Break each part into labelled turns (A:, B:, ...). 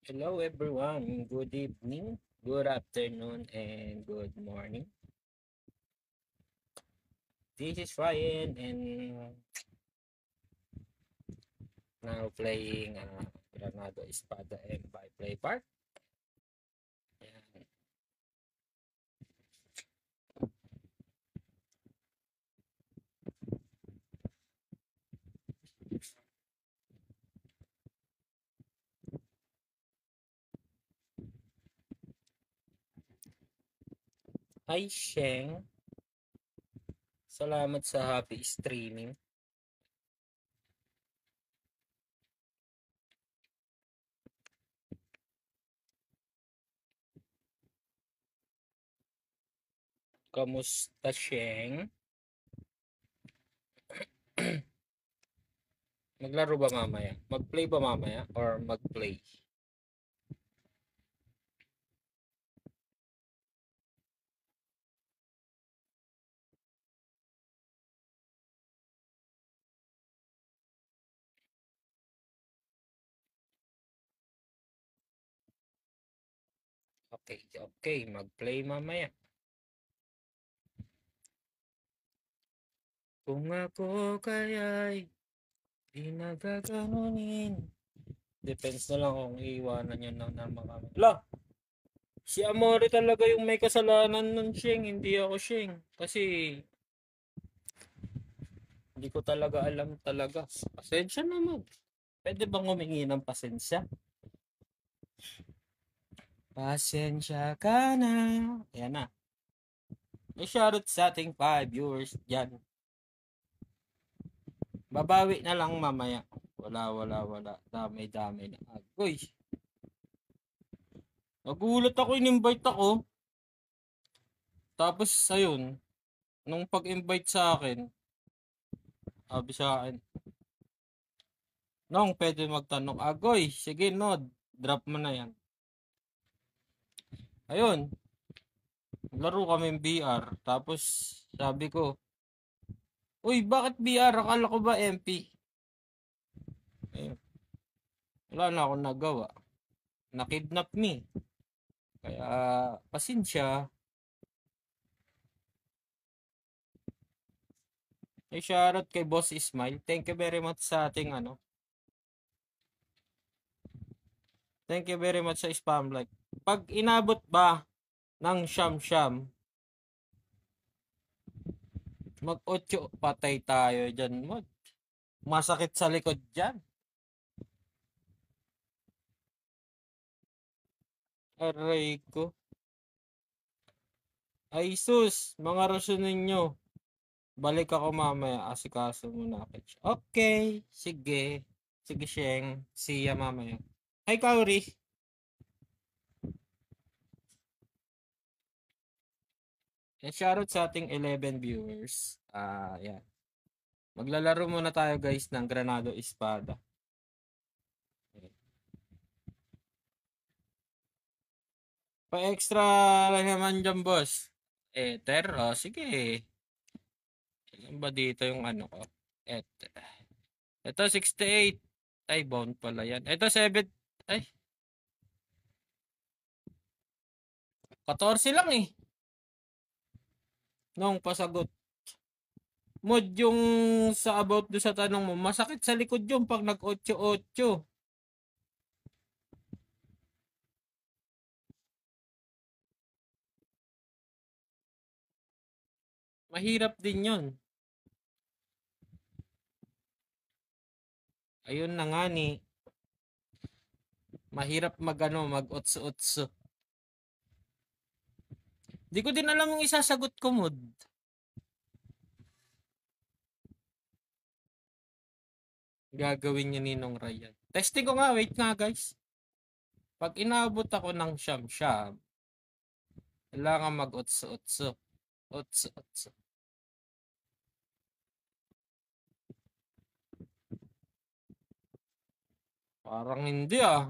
A: Hello everyone, good evening, good afternoon, and good morning. This is Ryan and now playing Granado Espada and by Play Park. Ayan. Hi Sheng, salamat sa happy streaming. Kamusta Sheng? Maglaro ba mamaya? Magplay ba mamaya or magplay? Okay, magplay mamaya. Kung ako kaya'y di nagaganunin. Depends na lang kung iiwanan nyo ng mga... Lah! Si Amore talaga yung may kasalanan nun, Sheng. Hindi ako, Sheng. Kasi hindi ko talaga alam talaga. Pasensya naman. Pwede bang humingi ng pasensya? Pasensya ka na. Ayan na. May shoutout sa ating 5 viewers dyan. Babawi na lang mamaya. Wala. Damay na. Agoy. Nagulat ako, in-invite ako. Tapos, ayun. Nung pag-invite sa akin, sabi sa akin, Nong, pwede magtanong. Agoy, sige, Nod. Drop mo na yan. Ayun, laro kami VR. Tapos, sabi ko, uy, bakit VR? Akala ko ba MP? Ayun, wala na akong nagawa. Nakidnap me. Kaya, pasensya. Ay, shoutout kay Boss Ismail. Thank you very much sa ating ano. Thank you very much sa spam like. Pag inabot ba ng siyam-siyam, mag-8 patay tayo dyan. Masakit sa likod dyan. Aray ko. Ay sus, mga rason ninyo. Balik ako mamaya. Asikaso muna ako. Okay, sige. Sige, Sheng. See ya mamaya. Hi, Kauri. And shoutout sa ating 11 viewers. Yan. Maglalaro muna tayo guys ng Granado Espada. Pa-extra lang naman dyan, boss. Ether, sige. Yan ba dito yung ano ko? Ether. Ito, 68. Ay, bound pala yan. Ito, 7. Ay, 14 lang eh. Nung pasagot. Mod yung sa about do sa tanong mo, masakit sa likod yung pag nag-8-8. Mahirap din yun. Ayun na nga ni. Mahirap mag-otso-otso. Di ko din alam yung isasagot ko, mod. Gagawin niya Ninong Ryan. Testing ko nga, wait nga guys. Pag inaabot ako ng siyam-siyam, kailangan mag-otso-otso. Otso-otso. Parang hindi ah.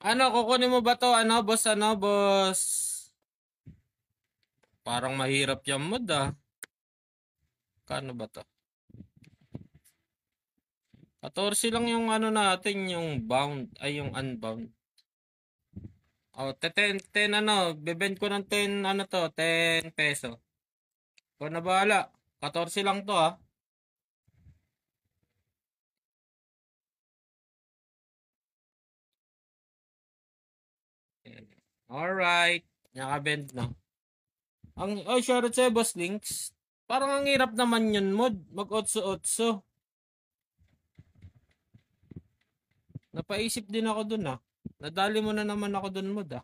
A: Ano, kukunin mo ba to? Ano, boss? Ano, boss? Parang mahirap yung mod ah. Kano ba to? 14 lang yung ano natin, yung bound, ay yung unbound. O, 10 ano, bebend ko ng 10, ano to, 10 peso. Kung na bahala, 14 lang to ah. Alright, nakabend na. Ay, shoutout sa'yo, Boss Links. Parang ang hirap naman yun, mod. Mag-otso-otso. Napaisip din ako dun ah. Nadali mo na naman ako dun, mod ah.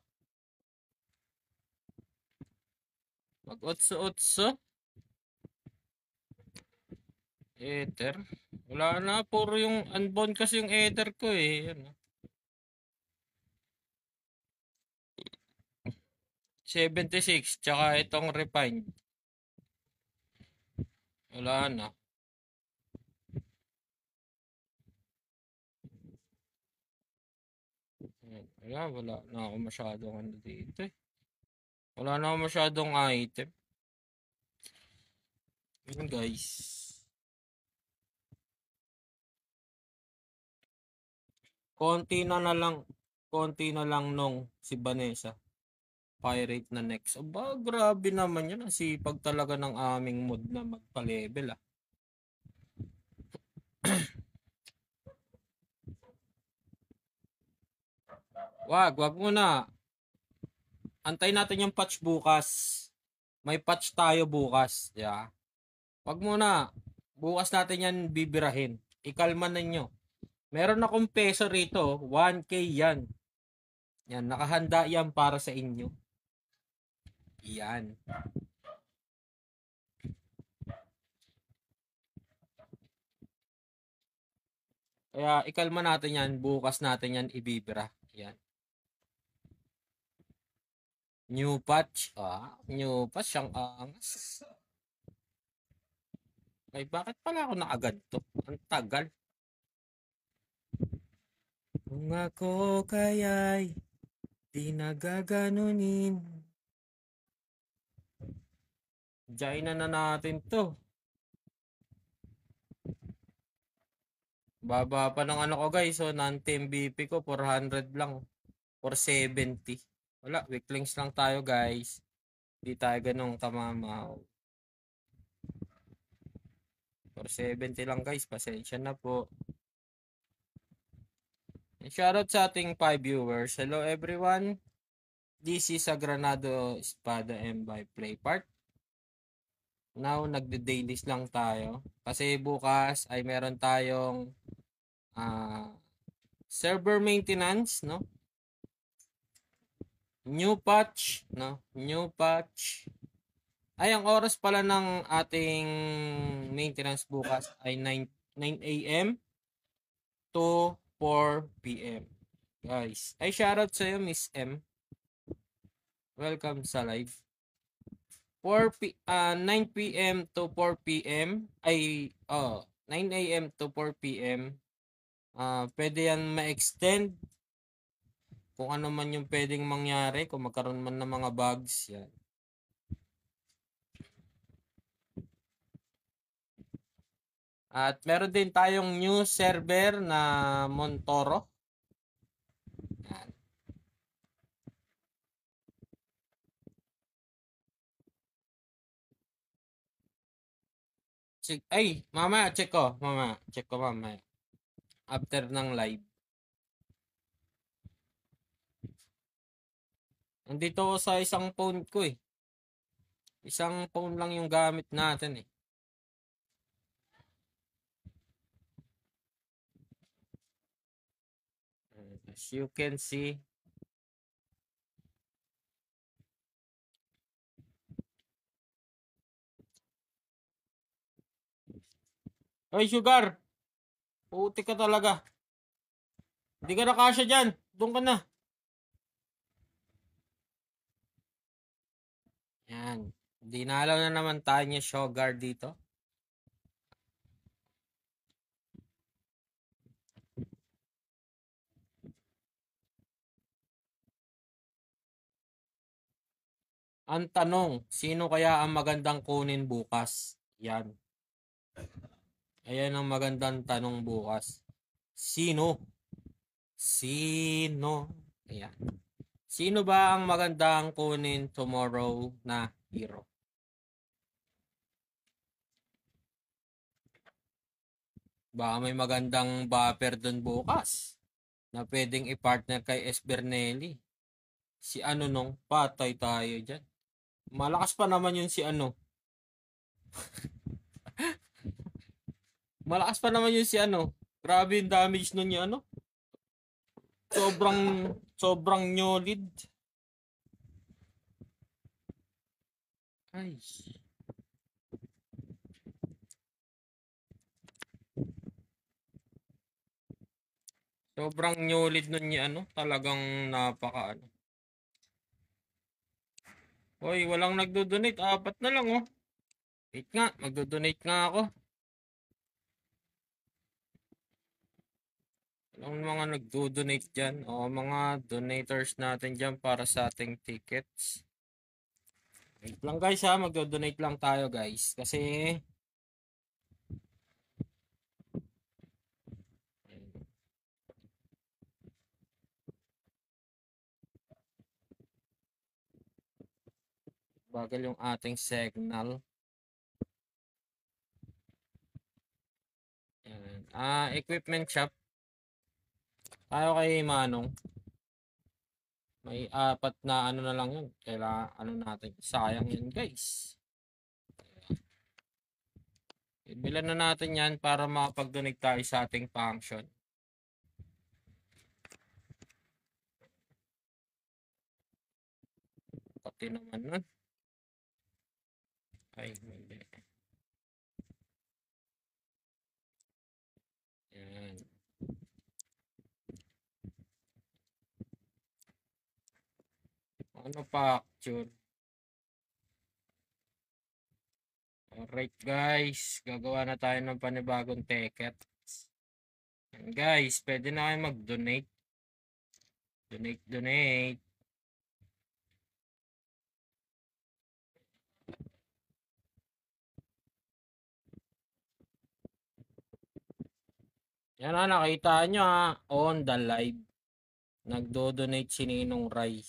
A: Mag-otso-otso. Ether. Wala na, puro yung unbound kasi yung ether ko eh. Yan, ah. 76, tsaka itong refine. Wala na. Wala na ako masyadong ano dito eh. Wala na ako masyadong item. Yun guys. Konti na lang nung si Vanessa. Pirate na next. Aba, grabe naman yun. Ang sipag talaga ng aming mod na magpa-level ah. Wag muna. Antay natin yung patch bukas. May patch tayo bukas. Yeah. Wag muna. Bukas natin yan bibirahin. Ikalma ninyo. Meron akong peso rito. 1K yan. Yan. Nakahanda yan para sa inyo. Yan. Kaya ikalma natin yan. Bukas natin yan ibibira. Yan. New patch. New patch ang angas. Ay, bakit pala ako naagad to? Ang tagal. Kung ako kaya'y di nagaganunin. Diyan na natin to. Baba pa ng ano ko guys. So, non-MVP ko 400 lang. 470. Wala, weaklings lang tayo guys. Hindi tayo ganong kamamaw. 470 lang guys. Pasensya na po. Shoutout sa ating 5 viewers. Hello everyone. This is Sagranado Espada M by Playpart. Now, nagde-dailies lang tayo. Kasi bukas ay meron tayong server maintenance, no? New patch, no? New patch. Ay, ang oras pala ng ating maintenance bukas ay 9 a.m. to 4 p.m. Guys, ay shoutout sa'yo, Miss M. Welcome sa live. 9 p.m. to 4 p.m. ay 9 a.m. to 4 p.m. Pwede yan ma-extend kung ano man yung pwedeng mangyari, kung magkaroon man ng mga bugs, yan. At meron din tayong new server na Montoro. Yan. Mama, check ko. Check ko mamaya. After ng live. Nandito ako sa isang phone ko eh. Isang phone lang yung gamit natin eh. As you can see. Oy, Sugar! Puti ka talaga. Hindi ka nakasya dyan. Doon ka na. Yan. Dinalaw na naman tayo niya Sugar dito. Ang tanong, sino kaya ang magandang kunin bukas? Yan. Ayan ang magandang tanong bukas. Sino? Sino? Ayan. Sino ba ang magandang kunin tomorrow na hero? Baka may magandang buffer dun bukas na pwedeng i-partner kay Esbernelli. Si ano nung patay tayo dyan. Malakas pa naman yun si ano. Malakas pa naman yun si ano. Grabe yung damage nun yung ano. Sobrang sobrang nyolid. Ay. Sobrang nyolid nun yung ano. Talagang napaka ano. Hoy, walang nagdo-donate. Apat na lang oh. Wait nga, magdo-donate nga ako. Ang mga nagdo-donate dyan, o mga donators natin dyan para sa ating tickets. Wait lang guys ha, magdo-donate lang tayo guys. Kasi, bagal yung ating signal. Ayan. Equipment shop. Tayo kay Manong. May apat na ano na lang yun. Kailangan ano natin. Sayang yun guys. Ibilan na natin yan para makapag-donate tayo sa ating function. Pati naman nun. Ay, hindi. Yan. Ano pa actually? Alright guys, gagawa na tayo ng panibagong ticket. Guys, pwede na kayo mag-donate. Donate. Yan na, nakita nyo ha, on the live. Nagdo-donate si Ninong Rai.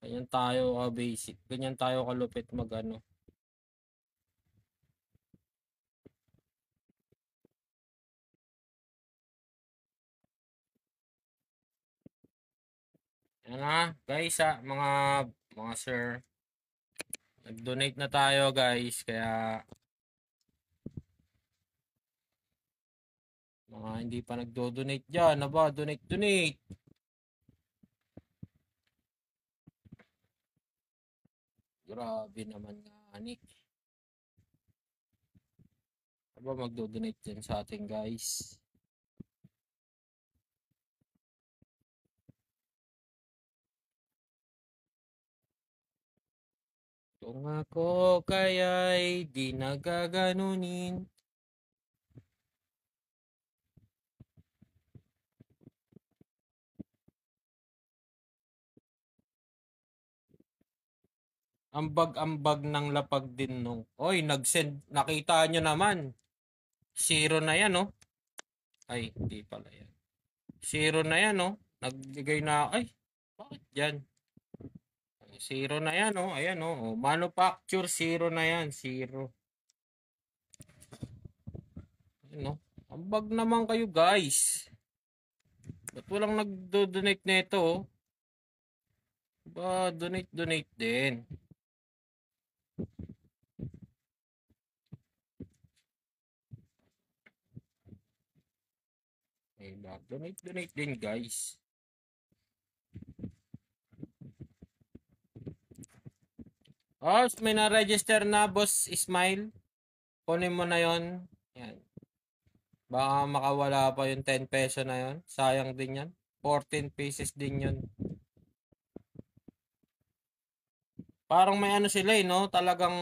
A: Ganyan tayo ka-basic. Ganyan tayo kalupit mag-ano. Yan ha, guys ha, mga sir. Nag-donate na tayo guys, kaya mga hindi pa nagdo-donate dyan, aba, donate. Grabe naman nga ni. Aba, magdo-donate dyan sa ating guys. Kung ako kaya'y di nagaganunin. Ambag-ambag ng lapag din nung. Oy, nag-send. Nakita nyo naman. Zero na yan, oh. Ay, hindi pala yan. Zero na yan, oh. Nagbigay na, ay, bakit yan? Zero na yan, oh. Ayan, oh. Manufacture, zero na yan. Zero. Ayan, oh. Ambag naman kayo, guys. Ba't walang nagdo-donate nito, oh? Ba, donate din. Diba? Donate din guys. Oh, may na-register na Boss Ismail. Kunin mo na yon. Yan. Baka makawala pa yung 10 peso na yon. Sayang din yan. 14 pieces din yon. Parang may ano sila eh, no? Talagang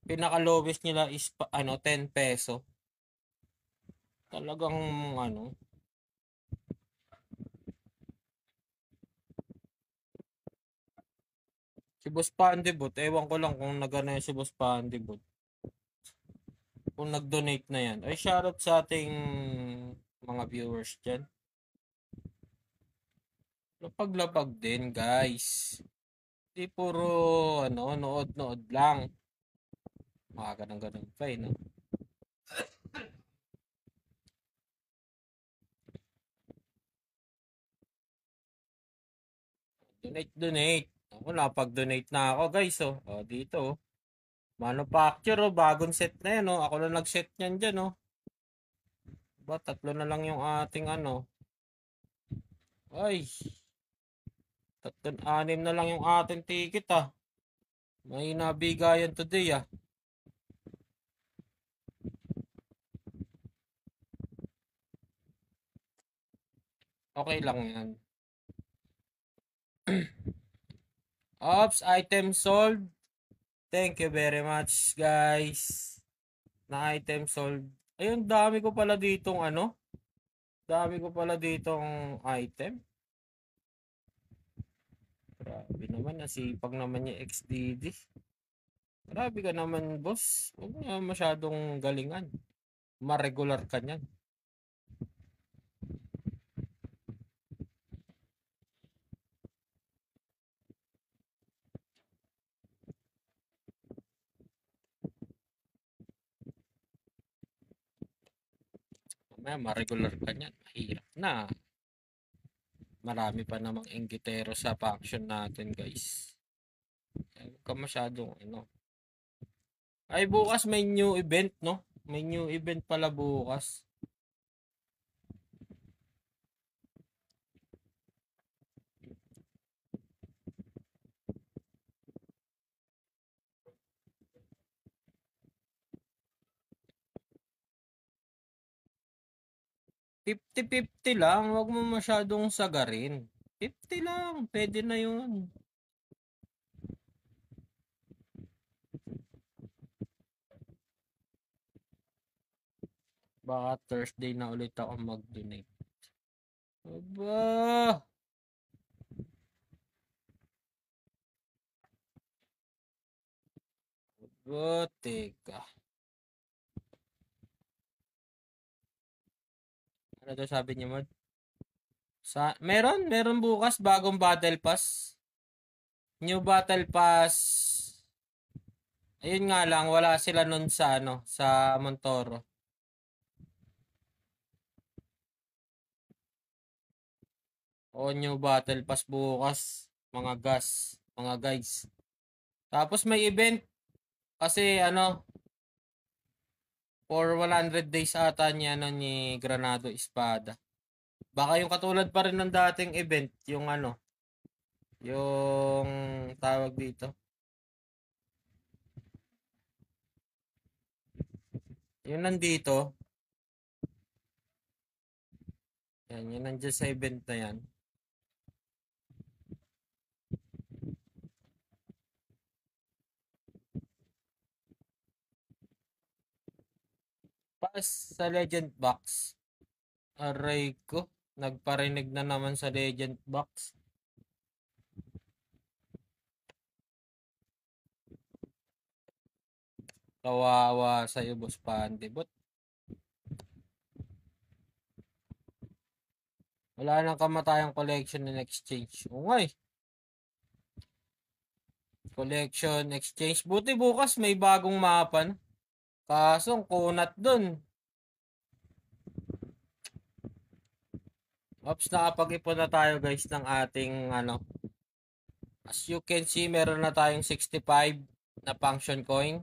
A: pinaka-lowest nila is ano 10 peso. Talagang ano. Si Boss Pandibot, ewan ko lang kung nagana si Boss Pandibot. kung nag-donate na yan. Ay, shoutout sa ating mga viewers dyan. Lapag-lapag din, guys. Di puro, nood-nood lang. Mga ganun-ganun pa eh, no? Donate. Ako, napag-donate na ako, guys, oh. O, dito, oh. Manufacture, oh. Bagong set na yan, oh. Ako lang nag-set niyan dyan, oh. Ba, 3 na lang yung ating, Ay, 6 na lang yung ating ticket, ah. May nabigayan today, ah. Okay lang yan. Ops, item sold. Thank you very much, guys. Na item sold. Ayun, dami ko pala ditong Dami ko pala ditong item. Grabe naman, nasipag naman yung XDD. Grabe ka naman, boss. Huwag mo naman masyadong galingan. Ma-regular ka niyan. Mamaya ma-regular ka niyan. Mahirap na. Marami pa namang inggitero sa faction natin, guys. Huwag ka masyadong Ay, bukas may new event, no? May new event pala bukas. $50-50 lang. Huwag mo masyadong sagarin. 50 lang. Pwede na yun. Baka Thursday na ulit ako mag-donate. Aba! Aba, teka. Ano daw sabi niya, Mod? Meron bukas bagong battle pass. New battle pass. Ayun nga lang, wala sila nun sa sa Montoro. O new battle pass bukas, mga guys. Tapos may event kasi for 100 days ata niya ni Granado Espada. Baka yung katulad pa rin ng dating event, yung yung tawag dito. Yung nandito. Yan, yun nandiyan sa event na yan. Pas sa Legend Box. Aray ko. Nagparinig na naman sa Legend Box. Kawawa sa'yo, Boss Pandibot. Wala nang kamatayang collection and exchange. Ungay. Collection, exchange. Buti bukas may bagong mapa na. Kaso ang kunat dun. Ops, nakapag-ipon na tayo guys ng ating As you can see, meron na tayong 65 na function coin.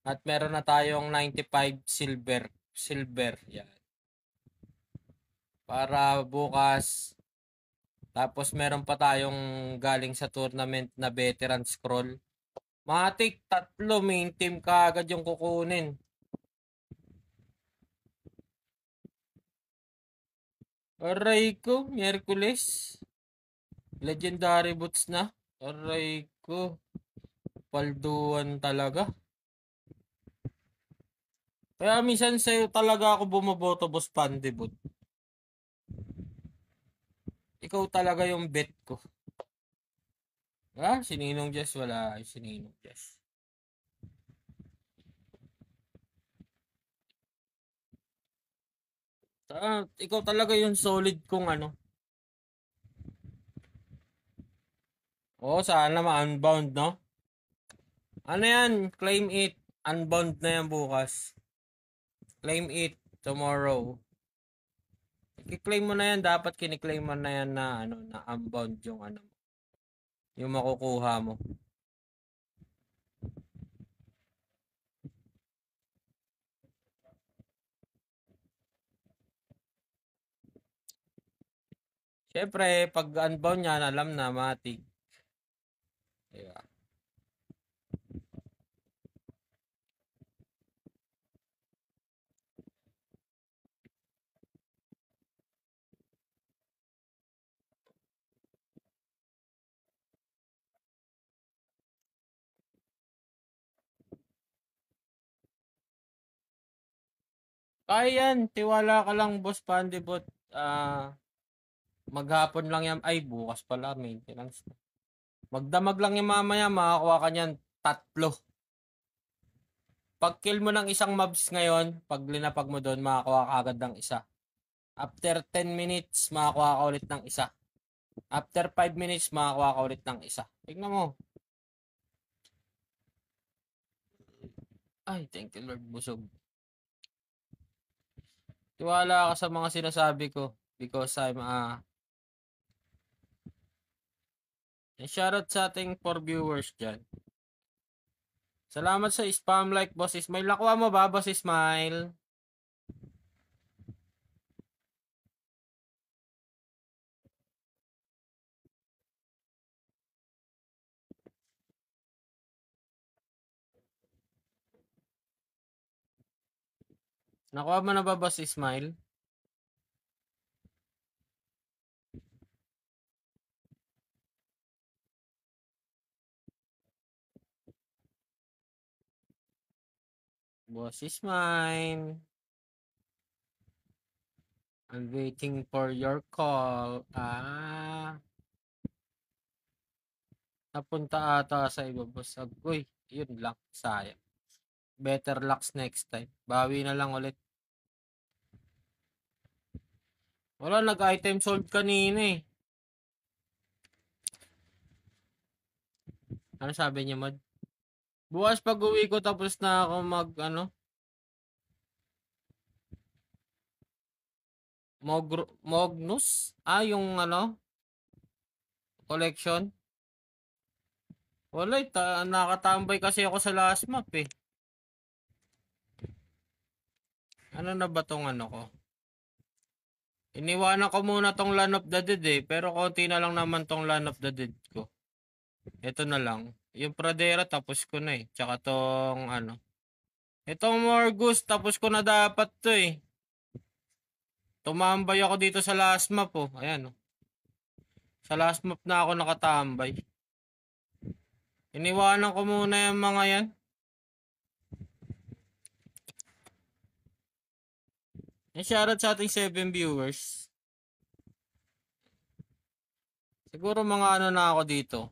A: At meron na tayong 95 silver. Yan. Para bukas. Tapos meron pa tayong galing sa tournament na veteran scroll. Matik, 3 main team ka agad yung kukunin. Aray ko, Miyerkules. Legendary boots na. Aray ko. Palduan talaga. Kaya minsan sa'yo talaga ako bumoboto, Boss Pandibot. Ikaw talaga yung bet ko. Sininong Jess? Wala. Sininong Jess. Ikaw talaga yung solid kong ano. Oo, sana ma-unbound, no? Ano yan? Claim it. Unbound na yan bukas. Claim it tomorrow. I-claim mo na yan. Dapat kiniklaim mo na yan na, ano, na unbound yung ano. Yung makukuha mo. Siyempre, pag unbound yan, alam na, matik. Diba? Kaya yan, tiwala ka lang, Boss Pandibot. Maghapon lang yan. Ay, bukas pala, maintenance. Magdamag lang yung mamaya, makakuha ka niyan 3. Pag kill mo ng isang mobs ngayon, pag linapag mo doon, makakuha ka agad ng isa. After 10 minutes, makakuha ka ulit ng isa. After 5 minutes, makakuha ka ulit ng isa. Tignan mo. Ay, thank you Lord, busog. Tiwala ka sa mga sinasabi ko because I'm shoutout sa ating 4 viewers dyan. Salamat sa spam like, Boss Ismail. Nakuha mo ba, Boss Ismail? Nakuha mo na ba, Boss Ismail? Boss Ismail. I'm waiting for your call. Napunta ata sa iba, boss. Uy, yun lang. Sayang. Better lucks next time. Bawi na lang ulit. Wala, nag-item sold kanina eh. Ano sabi niya, Mod? Bukas pag uwi ko tapos na ako Mognus? Yung collection? Wala, nakatambay kasi ako sa last map eh. Ano na ba tong ano ko? Iniwanan ko muna tong Land of the Dead eh. Pero konti na lang naman tong Land of the Dead ko. Ito na lang. Yung Pradera tapos ko na eh. Tsaka tong Itong Morgus tapos ko na dapat to eh. Tumambay ako dito sa last map oh. Ayan oh. Sa last map na ako nakatambay. Iniwanan ko muna yung mga yan. Shoutout sa ating 7 viewers. Siguro mga na ako dito.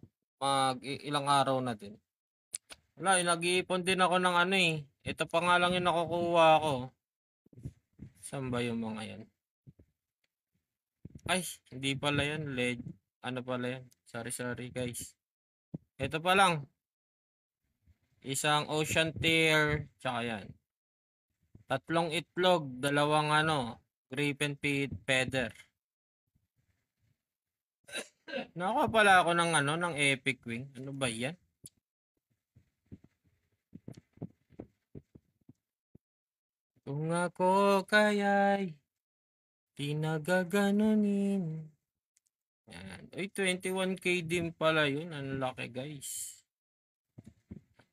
A: Ilang araw na din. Wala, nag-iipon din ako ng eh. Ito pa nga lang yung nakukuha ko. Saan ba yung mga yan? Ay, hindi pala yan. Ano pala yan? Sorry guys. Ito pa lang. Isang ocean tear. Tsaka yan. 3 itlog. 2 griffin feather. Nakuha pala ako ng epic wing. Ano ba yan? Kung ako kaya'y pinagaganunin. Yan. Uy, 21k din pala yun. Ang laki guys.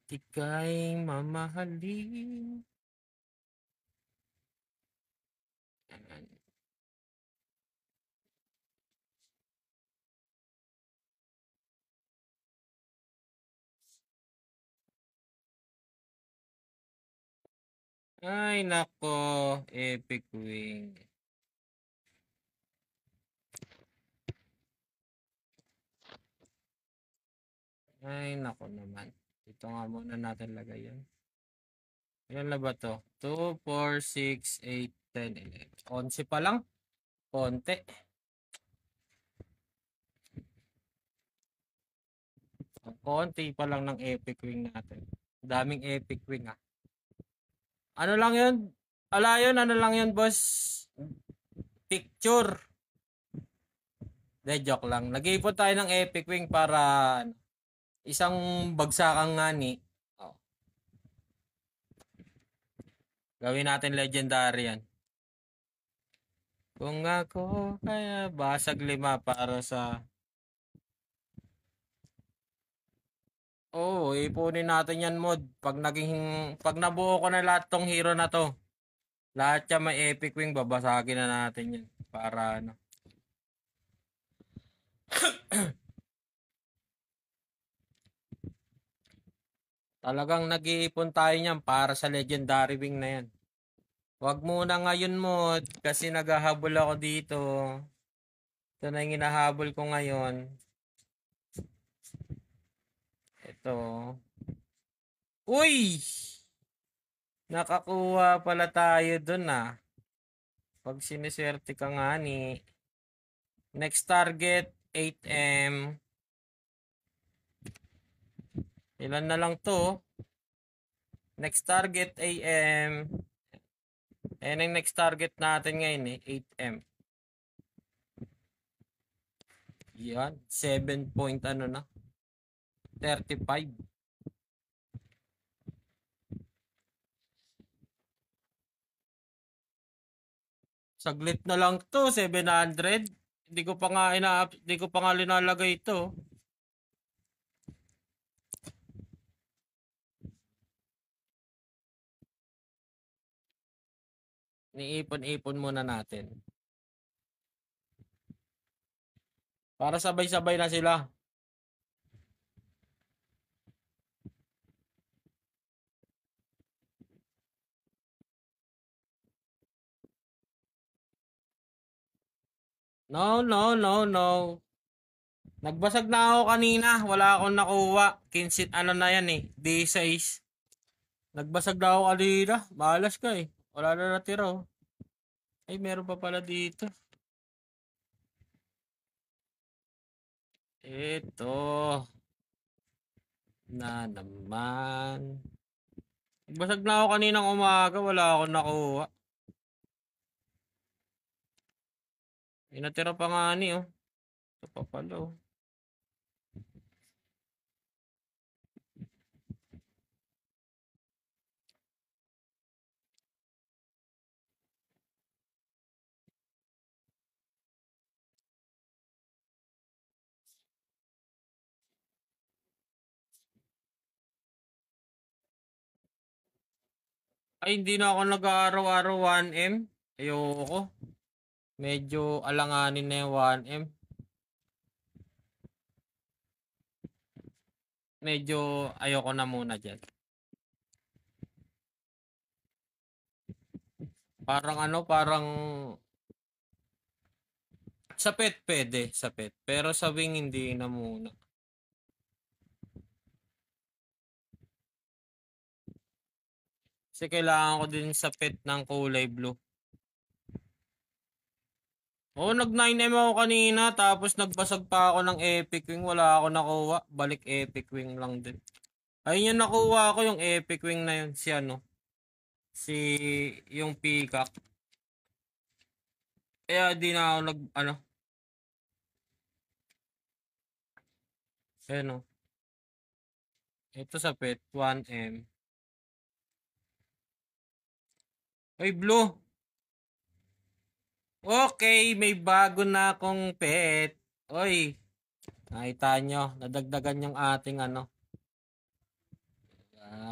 A: Ika'y mamahalin. Yan. Ay, nako. Epic wing. Ay, nako naman. Ito nga muna natin lagay yan. Ilan na ba to? 2, 4, 6, 8, 10, 11. 11 pa lang. Konti. Konti pa lang ng epic wing natin. Daming epic wing ah. Ano lang yun? Ala yun, ano lang yun boss? Picture. De, joke lang. Nag-iipon tayo ng epic wing para isang bagsakang ngani. Oh. Gawin natin legendary yan. Kung ako kaya basag 5 para sa... Oo, ipunin natin yan mod. Pag nabuo ko na lahat tong hero na to. Lahat yan may epic wing, babasagin na natin yan. Para ano. Talagang nag-iipon tayo niyan para sa legendary wing na yan. Wag muna ngayon mod kasi naghahabol ako dito. Ito na yung hinahabol ko ngayon. Ito. Uy! Nakakuha pala tayo dun ah. Pag siniswerte ka nga ni. Next target, 8M. Ilan na lang to? Next target, AM. Ayan ang next target natin ngayon eh, 8M. Yan, 7 point ano na. 35. Saglit na lang to, 700. Hindi ko pa nga linalagay ito. Niipon-ipon muna natin. Para sabay-sabay na sila. No. Nagbasag na ako kanina. Wala akong nakuha. 15 ano na yan eh. D6. Nagbasag na ako kanina. Malas ka eh. Wala na natira oh. Ay, meron pa pala dito. Ito. Na naman. Nagbasag na ako kaninang umaga. Wala akong nakuha. May natira pa nga ni oh. Ito pa pala oh. Ay, hindi na ako nag-araw-araw 1M. Ayoko. Medyo alanganin na yung 1M. Medyo ayoko na muna dyan. Parang sa pet pwede, sa pet. Pero sa wing hindi na muna. Kasi kailangan ko din sa pet ng kulay blue. Oo, nag-9M ako kanina tapos nagbasag pa ako ng epic wing. Wala ako nakuha. Balik epic wing lang din. Ayun yung nakuha ko, yung epic wing na yun. Si ano? Si yung peacock. Kaya di na ako Ayan o. Ito sa pet, 1M. Ay, blue. Okay, may bago na akong pet. Oy, nakita nyo, nadagdagan yung ating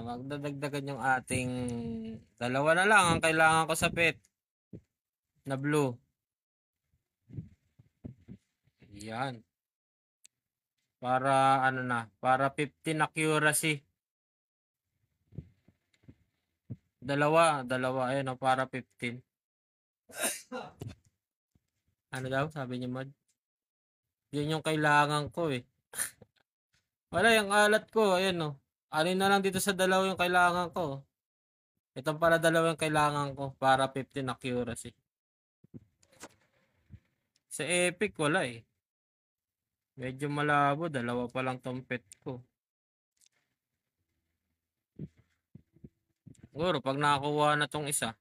A: magdadagdagan yung ating dalawa na lang ang kailangan ko sa pet na blue. Yan. Para para 15 accuracy. Dalawa, ayun para 15. Ano daw, sabi niyo mod? Yun yung kailangan ko eh. Wala, yung alat ko, ayan o. Alin na lang dito sa dalawa yung kailangan ko. Ito pala dalawang kailangan ko para 15 accuracy. Sa Epic wala eh. Medyo malabo, dalawa pa lang tong pet ko. Siguro pag nakakuha na tong isa.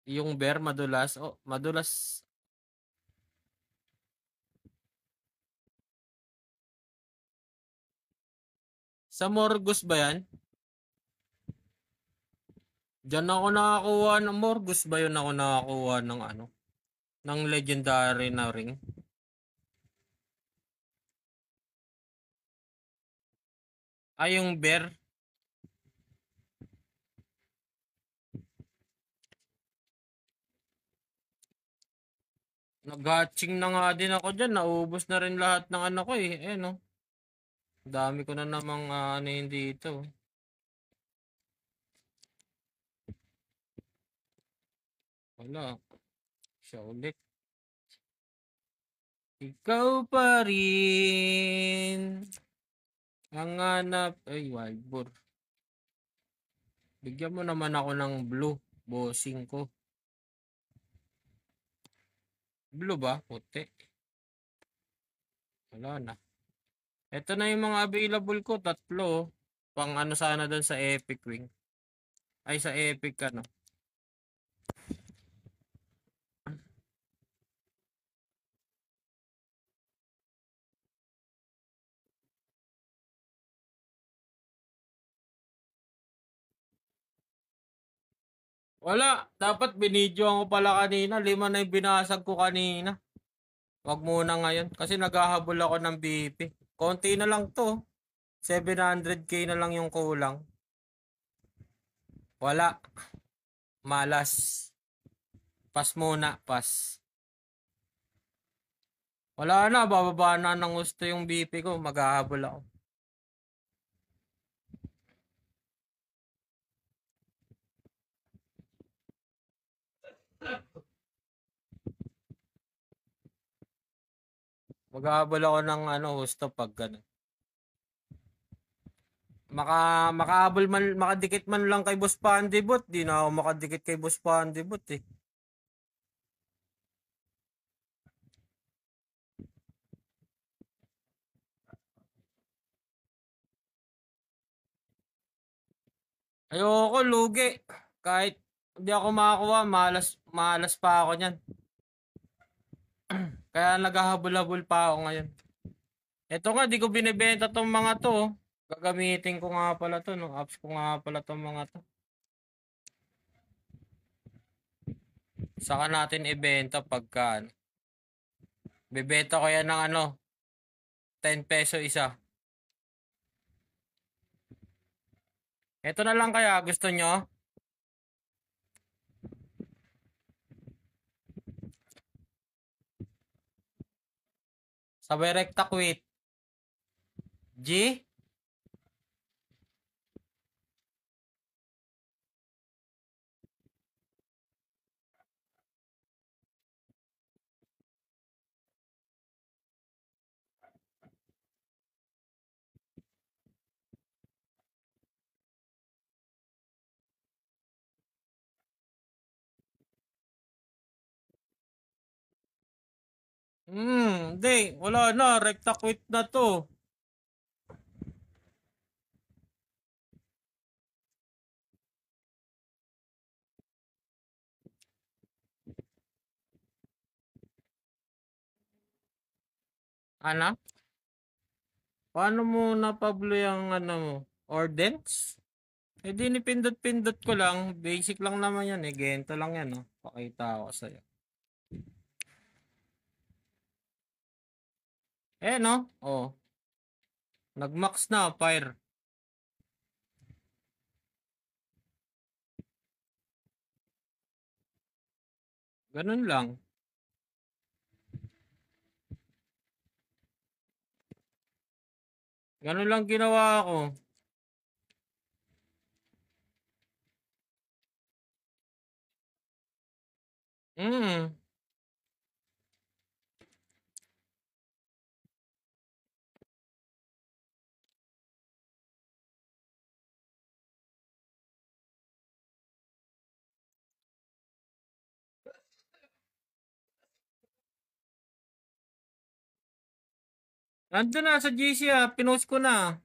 A: Yung bear madulas. Oh, madulas. Sa Morgus ba yan? Diyan ako nakakuha ng Morgus ba yun ako nakakuha ng ano? Ng legendary na ring. Ay, yung bear. Nag-hatching na nga din ako dyan. Naubos na rin lahat ng ano ko eh. Eh no. Dami ko na namang ano yun dito. Wala. Siya ulit. Ikaw pa rin. Ang hanap. Ay, wild boar. Bigyan mo naman ako ng blue. Bossing ko. Blue ba? Puti. Wala na. Ito na yung mga available ko. Tatlo. Pang ano sana doon sa Epic Wing. Ay, sa Epic ano. Wala. Dapat binidyoan ko pala kanina. 5 na yung binasag ko kanina. Wag muna ngayon. Kasi naghahabol ako ng BP. Konti na lang to. 700k na lang yung kulang. Wala. Malas. Pas muna. Pas. Wala na. Bababa na ng gusto yung BP ko. Maghahabol ako. Maghahabol ako ng ano, gusto pag gano'n. Makahabol man, makadikit man lang kay Boss Pandibot. Di na ako makadikit kay Boss Pandibot eh. Ayoko, lugi. Kahit hindi ako makakuha, malas pa ako niyan. Kaya naghahabol-habol pa ako ngayon. Ito nga, di ko binibenta tong mga to. Gagamitin ko nga pala to, no? Apps ko nga pala tong mga to. Saka natin ibenta pagka ano. Bibenta ko yan ng ano, 10 peso isa. Ito na lang kaya, gusto nyo? Sabay rekta quit. G? Hindi. Wala na. Rekta quit na to. Ano? Paano mo napablo yung ano mo? Ordens? Eh di nipindot-pindot ko lang. Basic lang naman yan eh. Gento lang yan, no? Pakita ko sa'yo. Eh, no? Oh. Nag-max na, fire. Ganun lang. Ganun lang ginawa ko. Mm. Nandun na sa GC pinost ko na.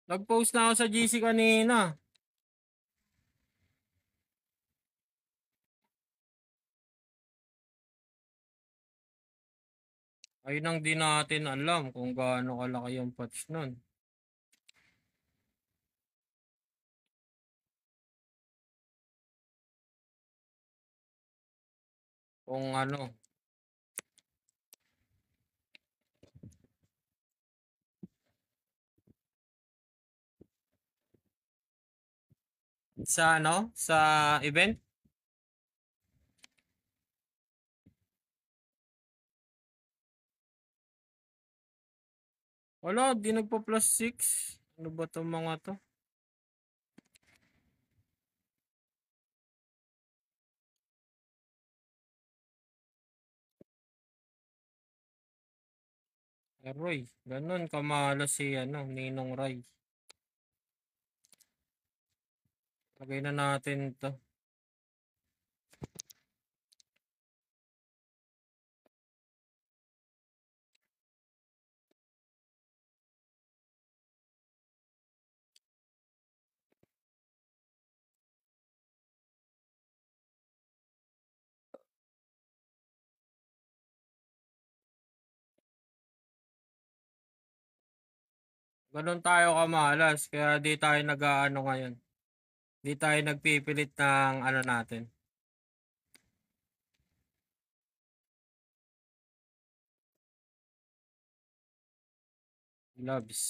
A: Nag-post na ako sa GC kanina. Ayun ang di natin alam kung gaano kalaki yung patch nun. Kung ano. Sa ano? Sa event? Wala, di nagpa plus 6. Ano ba itong mga to? Roy, ganun kamalas si ano, Ninong Ray. Lagay na natin to. Ganun tayo kamalas, kaya di tayo nag-aano ngayon. Di tayo nagpipilit ng ano natin. Gloves.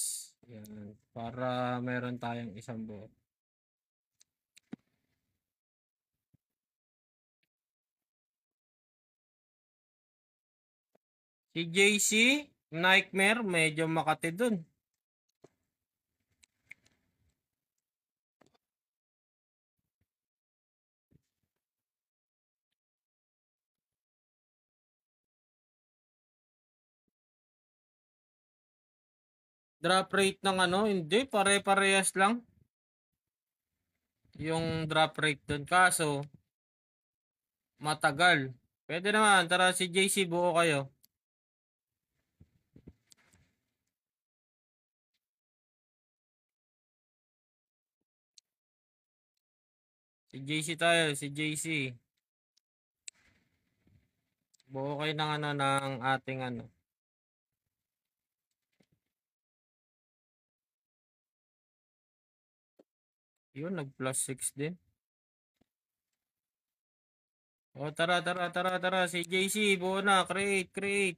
A: Yan. Para meron tayong isang buo. Si JC, Nightmare, medyo makati dun. Drop rate ng ano, hindi, pare-parehas lang. Yung drop rate dun. Kaso, matagal. Pwede naman, tara si JC, buo kayo. Si JC tayo, si JC. Buo kayo ng ano, ng ating ano. Yun, nag plus 6 din. O, tara. Si JC, buo na. Create.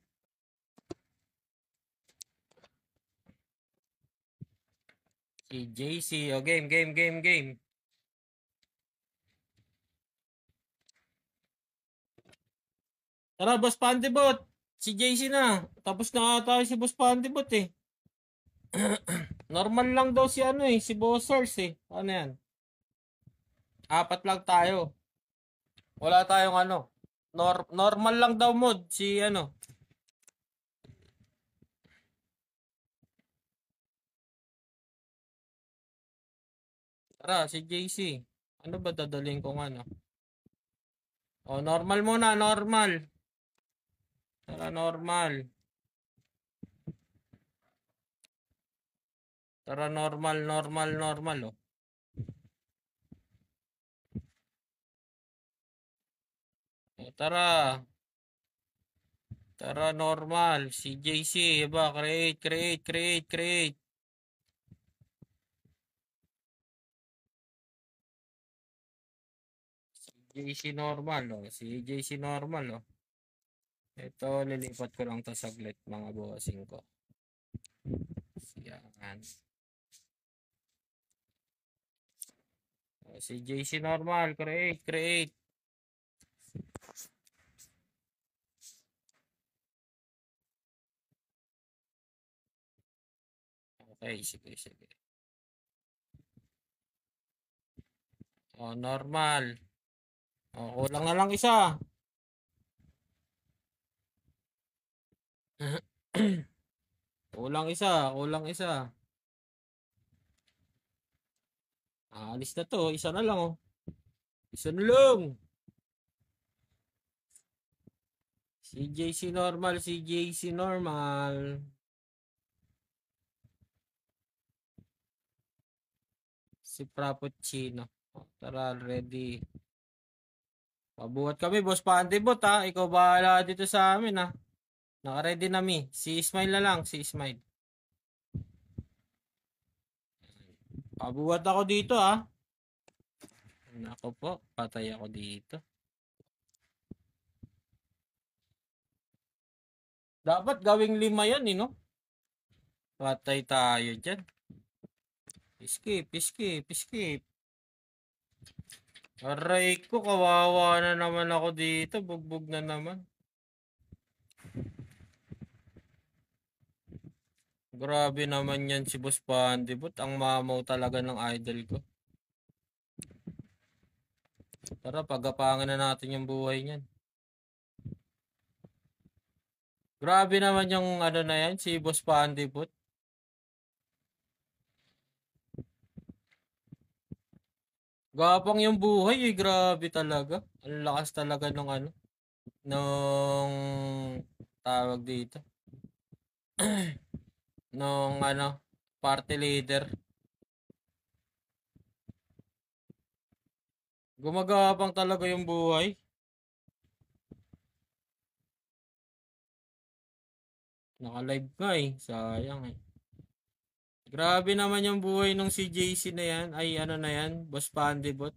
A: Si JC, o game. Tara, Boss Pandibot. Si JC na. Tapos na tayo si Boss Pandibot eh. Normal lang daw si ano eh, si Bossers eh. Ano yan? Apat lang tayo. Wala tayong ano. Normal lang daw mod si ano. Tara, si JC. Ano ba dadalhin kong ano? O, normal muna, normal. Tara, normal. Tara, normal, oh. O, tara. Tara, normal. Si JC, ba? Create. Si JC normal, oh. Si JC normal, oh. Ito, lilipat ko lang to saglit, mga bossing ko. Yan. Si JC normal, create. Okay, sige. O, normal. O, kulang na lang isa. Kulang isa. Alis na to, isa na lang, oh. Isa na lang. Si JC Normal, si JC Normal. Si Frappuccino. Tara, ready. Pabuhat kami, Boss Pandibot ha. Ikaw bahala dito sa amin ha. Naka-ready na mi. Si Ismail na lang, si Ismail. Pabuhat ako dito ha. Nako po, patay ako dito. Dapat gawing 5 yan no? Patay tayo dyan. Skip, skip, skip. Aray ko, kawawa na naman ako dito. Bugbog na naman. Grabe naman yan si Boss Pandibot. Ang mamaw talaga ng idol ko. Tara, pagapangan na natin yung buhay niyan. Grabe naman yung ano na yan, si Boss Pandibot. Gapang yung buhay eh, grabe talaga. Ang lakas talaga nung ano, nung tawag dito. Nung ano, party leader. Gumagapang talaga yung buhay. Naka-live nga eh, sayang eh. Grabe naman yung buhay nung si JC na yan. Ay ano na yan, Boss Pandibot.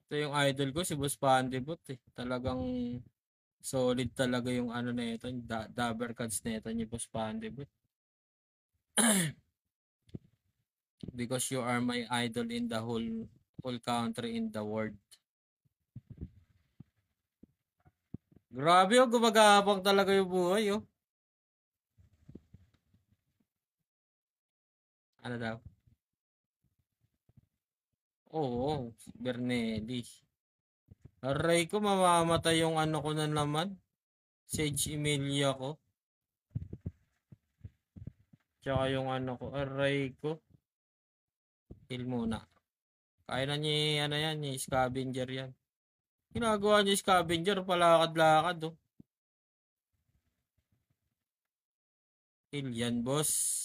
A: Ito yung idol ko, si Boss Pandibot eh. Talagang solid talaga yung ano na ito, yung dabber cards na ito ni Boss Pandibot. Because you are my idol in the whole country in the world. Grabe oh, gumagapang talaga yung buhay oh. Ano daw? Oo, Bernelli. Aray ko, mamamatay yung ano ko na naman. Sage Emilia ko. Tsaka yung ano ko, aray ko. Heal muna. Kaya na niya, ano yan, niya, scavenger yan. Ginagawa niya scavenger, palakad-lakad oh. Heal yan, boss.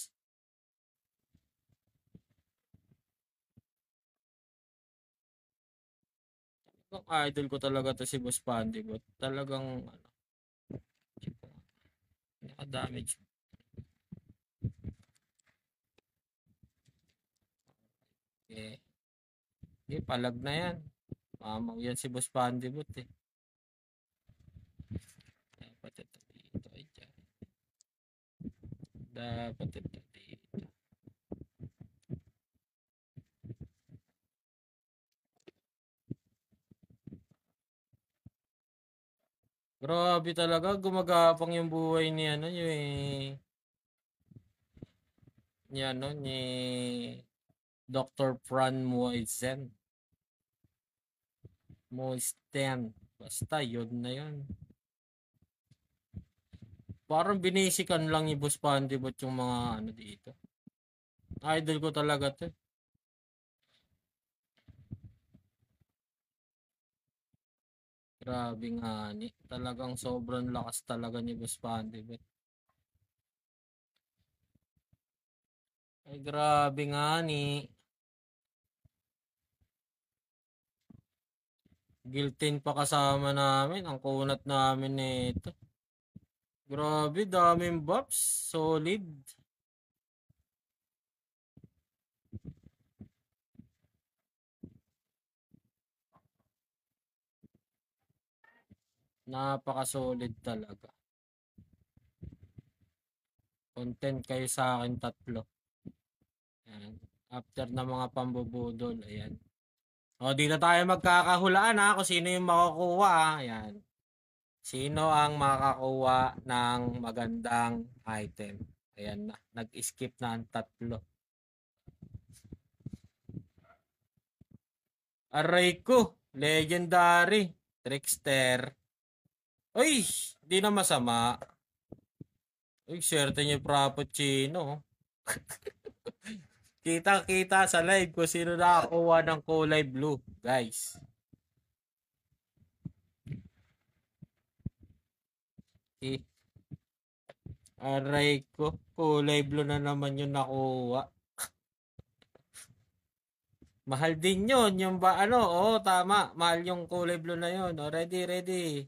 A: Ang idol ko talaga to si Boss Pandibot. Talagang ano, naka-damage. Okay. Okay, palag na yan. Mamaw yan si Boss Pandibot eh. Dapat ito dito ay dyan. Dapat ito dito. Grabe talaga, gumagapang yung buhay ni ano, ni ano, ni Dr. Fran Moisen. Moisten. Basta, yun na yun. Parang binisikan lang ni Boss Pandibot yung mga ano dito. Idol ko talaga to. Grabe nga ni. Talagang sobrang lakas talaga ni Boss Pandibot. Ay grabe nga ni. Guiltin pa kasama namin. Ang kunat namin nito. Grabe, daming buffs. Solid. Napaka-solid talaga. Content kayo sa akin tatlo. Ayan. After na mga pambubudol. Ayan. O, dito tayo magkakahulaan ha. Kung sino yung makukuha. Ayan. Sino ang makakuha ng magandang item? Ayan na. Nag-skip na ang tatlo. Aray ko. Legendary. Trickster. Uy! Di na masama. Uy, swerte niya Frappuccino. Kita-kita sa live kung sino nakakuha ng kulay blue. Guys. Eh, aray ko. Kulay blue na naman yung nakuha. Mahal din yun. Yung ba, ano, oo, tama. Mahal yung kulay blue na yun. O, ready, ready.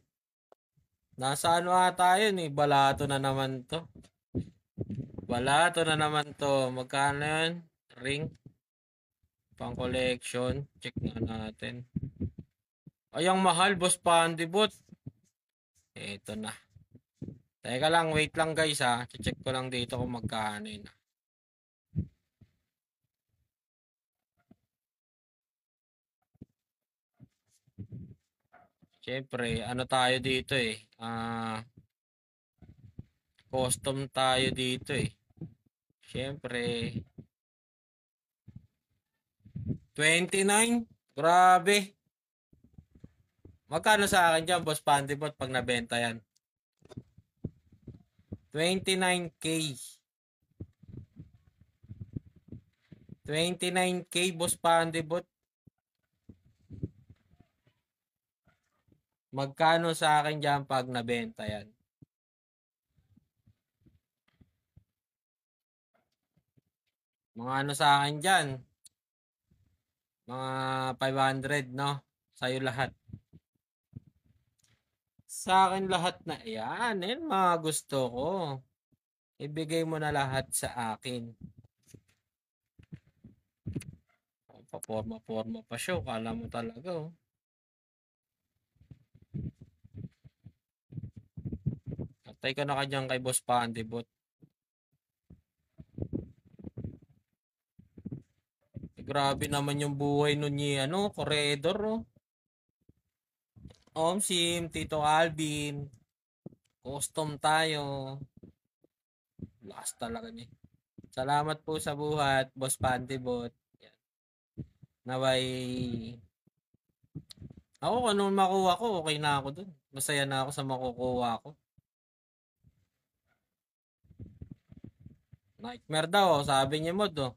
A: Nasa ano ata yun eh. Balato na naman to. Balato na naman to. Magkano yun? Ring. Pang collection. Check nga natin. Ay, ang mahal, boss Pandibot. Eto na. Teka lang, wait lang guys ha. Check ko lang dito kung magkano yun. Siyempre, ano tayo dito eh. Custom tayo dito eh. Siyempre, 29? Grabe. Magkano sa akin dyan, boss Pandibot, pag nabenta yan? 29K. 29K, boss Pandibot. Magkano sa akin dyan pag nabenta yan? Mga ano sa akin dyan? Mga 500, no? Sa'yo lahat. Sa akin lahat na yan. Yan mga gusto ko. Ibigay mo na lahat sa akin. Paporma-porma pa siya. Kala mo talaga, oh. Atay ka na ka dyan kay Boss Pandibot. Grabe naman yung buhay nun ni, ano, Corredor, oh. Sim, Tito Alvin. Custom tayo. Lakas talaga niya. Salamat po sa buhat, Boss Pandibot. Naway. Ako, anong makuha ko, okay na ako dun. Masaya na ako sa makukuha ko. Nightmare daw, sabi niya mo do.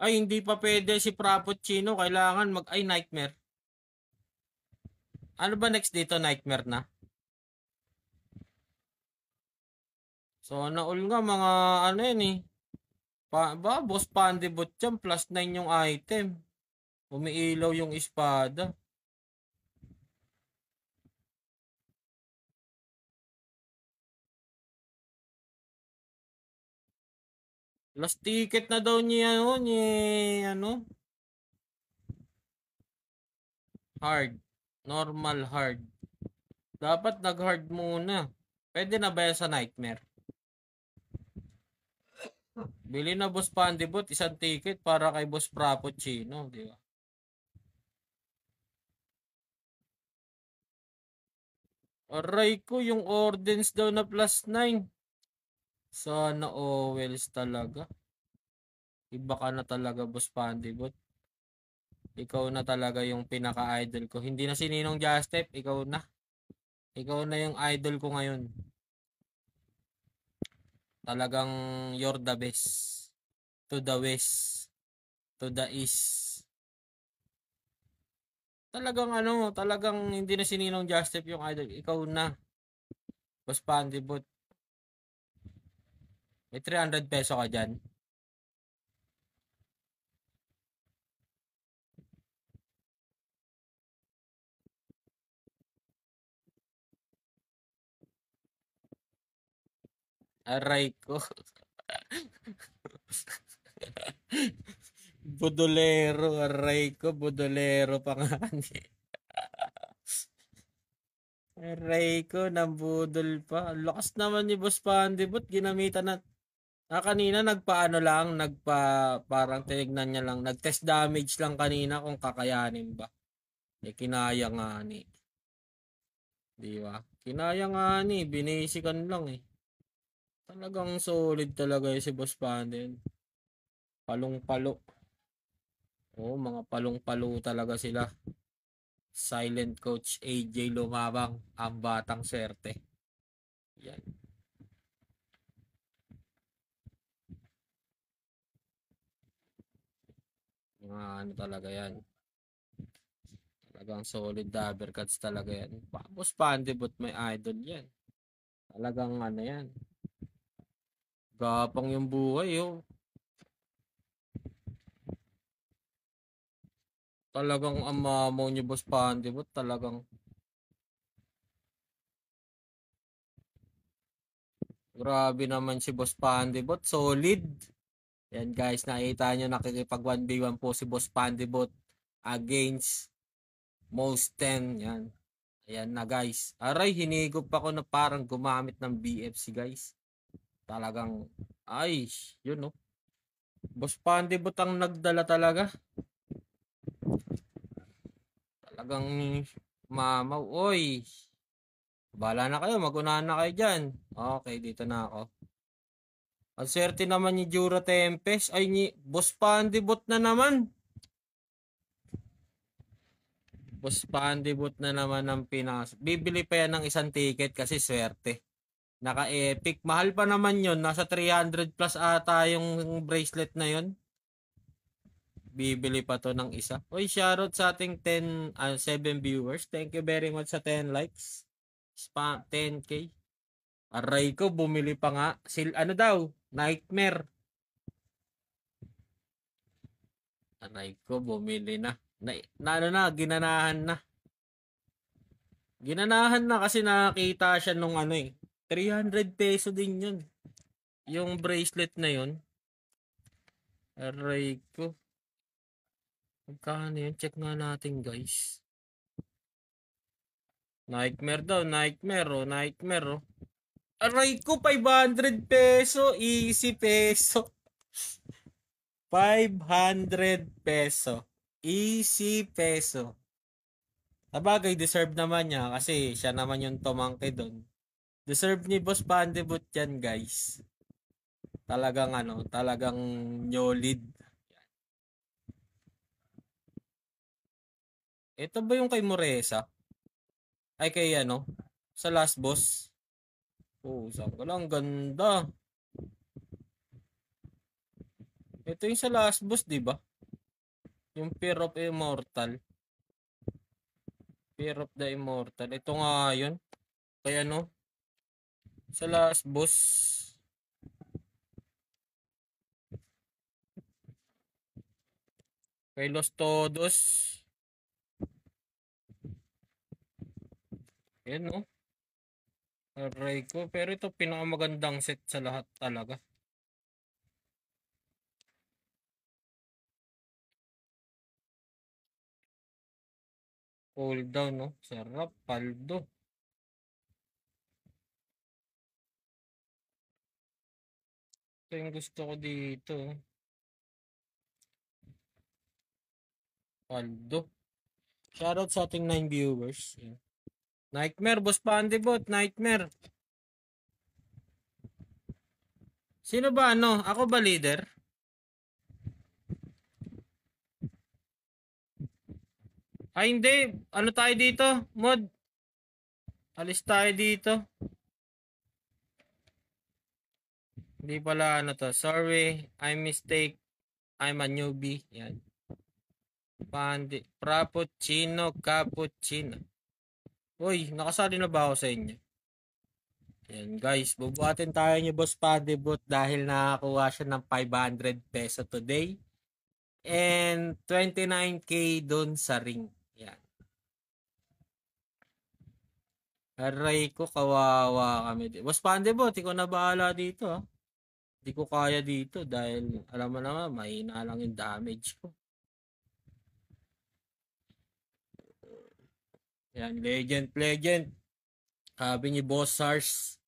A: Ay, hindi pa pwede si Frappuccino. Kailangan ay, Nightmare. Ano ba next dito? Nightmare na? So, naul nga mga ano yun eh. Boss Pandibot yan, plus 9 yung item. Umiilaw yung espada. Last ticket na daw niya ano? Hard. Normal hard. Dapat nag-hard muna. Pwede na ba yan sa Nightmare? Bili na Boss Pandibot, isang ticket para kay Boss Frappuccino, di ba? Aray ko, yung Ordens daw na plus 9. Sana Owels talaga. Iba ka na talaga, Boss Pandibot. Ikaw na talaga yung pinaka-idol ko. Hindi na si Ninong Justep, ikaw na. Ikaw na yung idol ko ngayon. Talagang you're the best. To the west. To the east. Talagang ano, talagang hindi na si Ninong Justep yung idol. Ikaw na. Boss Pandibot. May 300 peso ka dyan. Aray ko. Budolero, aray ko. Budolero pa nga. Aray ko, nambudol pa. Ang lakas naman ni Boss Pandibot. Ginamitan na. Kanina nagpaano lang, parang tinignan niya lang. Nag-test damage lang kanina kung kakayanin ba. Kinaya nga ni. Di ba? Kinaya nga ni. Binisikan lang eh. Talagang solid talaga yung si Boss Pandibot. Palong-palo. Oo, mga palong-palo talaga sila. Silent Coach AJ Lumabang, ang batang swerte. Yan. Mga ano talaga yan. Talagang solid uppercuts talaga yan. Boss Pandibot may idol yan. Talagang ano yan. Gapang yung buhay, oh. Talagang ang mamaw niyo, Boss Pandibot. Talagang grabe naman si Boss Pandibot. Solid. Yan guys, nakita nyo nakikipag 1v1 po si Boss Pandibot against Most 10. Yan. Ayan na guys. Aray, hinigop ako na parang gumamit ng BFC guys. Talagang, ay, yun no. Boss Pandibot ang nagdala talaga. Talagang mamaw. Oy. Bala na kayo, magunahan na kayo dyan. Okay, dito na ako. Ang swerte naman ni Jura Tempest. Ay, ni Boss Pandibot na naman. Boss Pandibot na naman ang pinas. Bibili pa yan ng isang ticket kasi swerte. Naka-epic. Mahal pa naman yon. Nasa 300 plus ata yung bracelet na yon. Bibili pa to ng isa. Uy, shoutout sa ating 7 viewers. Thank you very much sa 10 likes. 10k. Aray ko, bumili pa nga. Ano daw? Nightmare. Aray ko, bumili na. Ano na, ginanahan na. Ginanahan na kasi nakakita siya nung ano eh. 300 peso din yun. Yung bracelet na yun. Aray ko. Magkano yun? Check nga natin guys. Nightmare daw. Nightmare oh. Nightmare oh. Aray ko, 500 peso. Easy peso. 500 peso. Easy peso. Sabagay, deserve naman niya kasi siya naman yung tumangke doon. Deserve ni Boss Pandibot yan guys. Talagang ano, talagang nyolid. Ito ba yung kay Moresa? Ay kay ano? Sa last boss? Oh, saan ko lang, ganda. Ito yung sa last boss, di ba? Yung Fear of Immortal. Fear of the Immortal. Ito nga yun. Kaya ano? Sa last boss. Kay Los Todos. Yan no. Aray ko. Pero ito pinakamagandang set sa lahat talaga. Cool down no. Sarap. Paldo. Ito yung gusto ko dito. Paldo. Shoutout sa ating 9 viewers. Yan. Nightmare. Boss Pandibot. Nightmare. Sino ba ano? Ako ba leader? Ay hindi. Ano tayo dito? Mod. Alis tayo dito. Hindi pala ano to. Sorry. I mistake. I'm a newbie. Yan. Frappuccino. Cappuccino. Uy, nakasali na ba ako sa inyo? Yan guys. Bubuhatin tayo ni Boss Pandibot dahil nakakuha siya ng 500 peso today. And 29k doon sa ring. Yan. Aray ko, kawawa kami. Boss Pandibot, ikaw na bahala dito ha. Hindi ko kaya dito dahil alam mo naman, mahina lang yung damage ko. Yan, legend. Sabi ni Boss SARS.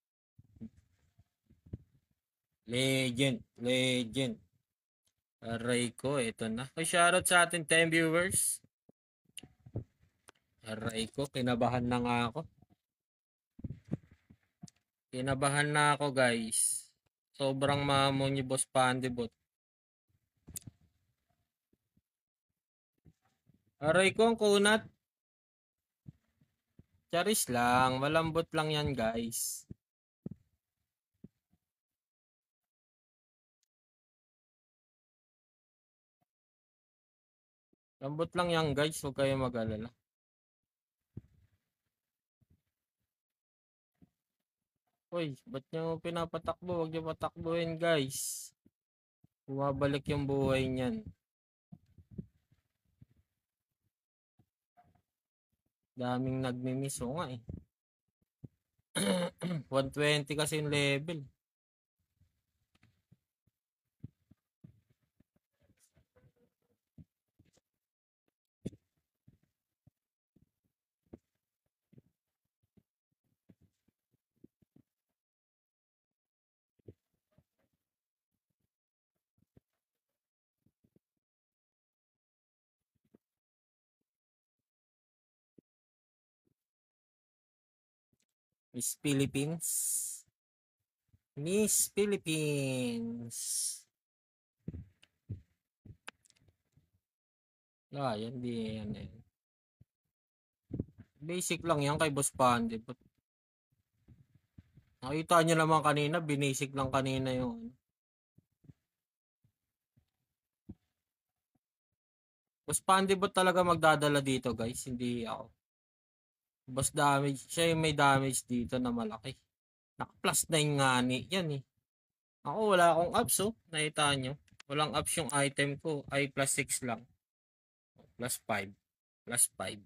A: Legend. Aray ko, ito na. Ay, shoutout sa ating 10 viewers. Aray ko, kinabahan na nga ako. Kinabahan na ako guys. Sobrang mamo ni Boss Pandibot. Aray ko, ang kunat. Charis lang. Malambot lang yan guys. Lambot lang yan guys, huwag kayo mag-alala. Uy, ba't nyo pinapatakbo? Huwag nyo patakbuhin guys. Bumabalik yung buhay niyan. Daming nagmimiss. O nga eh. 120 kasi yung level. Miss Philippines. Miss Philippines. Yan di yan eh. Basic lang yan kay Boss Pandi. Nakita nyo naman kanina, binasic lang kanina yung Boss Pandi ba talaga magdadala dito guys? Hindi ako. Boss damage. Siya yung may damage dito na malaki. Naka plus 9 nga ni. Yan eh. Ako wala akong ups oh. Nakita nyo. Walang ups yung item ko. Ay plus 6 lang. Plus 5. Plus 5.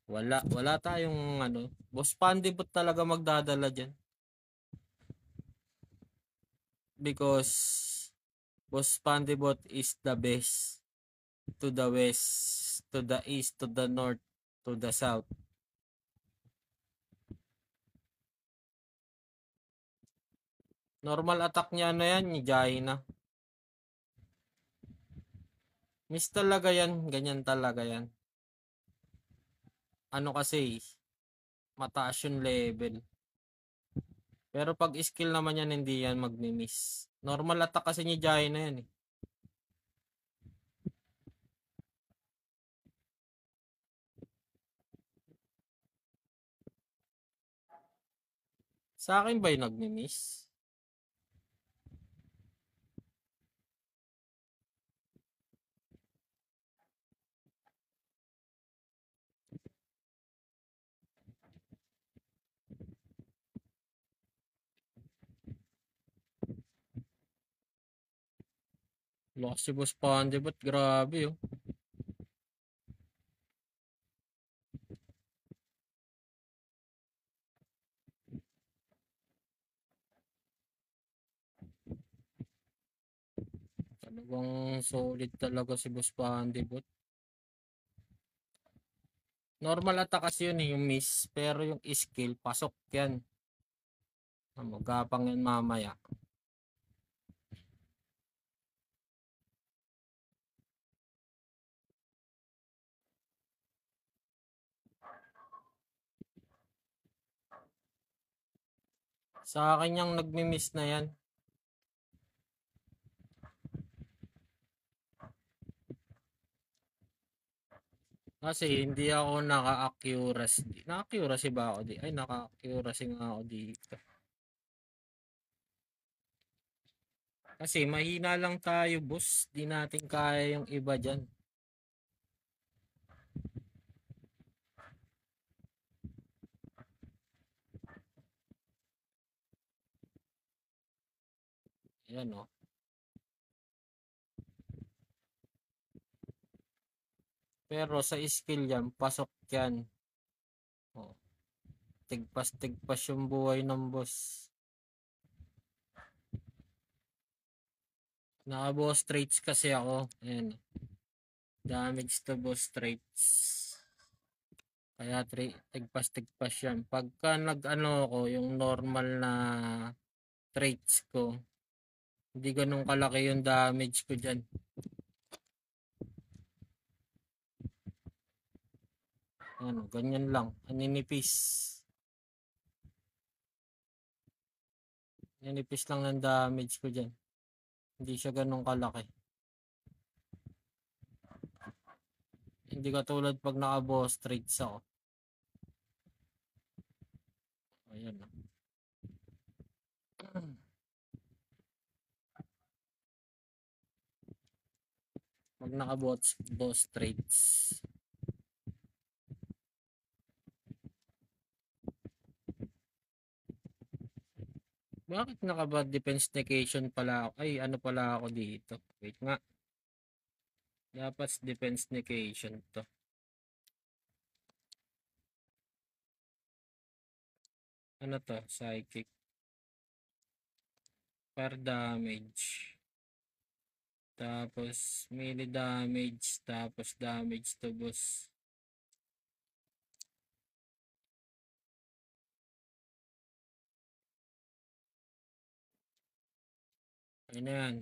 A: Wala tayong ano. Boss Pandi ba talaga magdadala dyan? Because Boss Pandibot is the best to the west, to the east, to the north, to the south. Normal attack niya na yan, Jai na. Miss talaga yan, ganyan talaga yan. Ano kasi, mataas yung level. Pero pag skill naman yan, hindi yan magmi-miss. Normal attack kasi ni Jai na yan eh. Sa akin ba yung nagmi-miss? Lakas si Boss Pandibot, grabe oh. Talagang solid talaga si Boss Pandibot. Normal attack kasi yun eh, yung miss. Pero yung skill, pasok yan. Magapang yan mamaya. Sa akin yung nagmi-miss na yan. Kasi hindi ako naka-accuracy. Naka-accuracy ba ako dito? Ay, naka-accuracy nga ako dito. Kasi mahina lang tayo, boss. Di natin kaya yung iba dyan. Ayan o. Pero sa skill yan, pasok yan. O. Tigpas yung buhay ng boss. Naka-boss traits kasi ako. Ayan. Damage to boss traits. Kaya tigpas yan. Pagka nag-ano ko, yung normal na traits ko, hindi ganun kalaki yung damage ko dyan. Ano, ganyan lang. Aninipis. Ninipis lang ng damage ko dyan. Hindi siya ganun kalaki. Hindi katulad pag naka-boss traits ako. Ayan. Pag naka-boss traits. Bakit naka-bad defense negation pala ako? Ay, ano pala ako dito? Wait nga. Dapat defense negation to. Ano to? Psychic. Per damage. Tapos melee damage. Tapos damage to boss. Ayun na yan.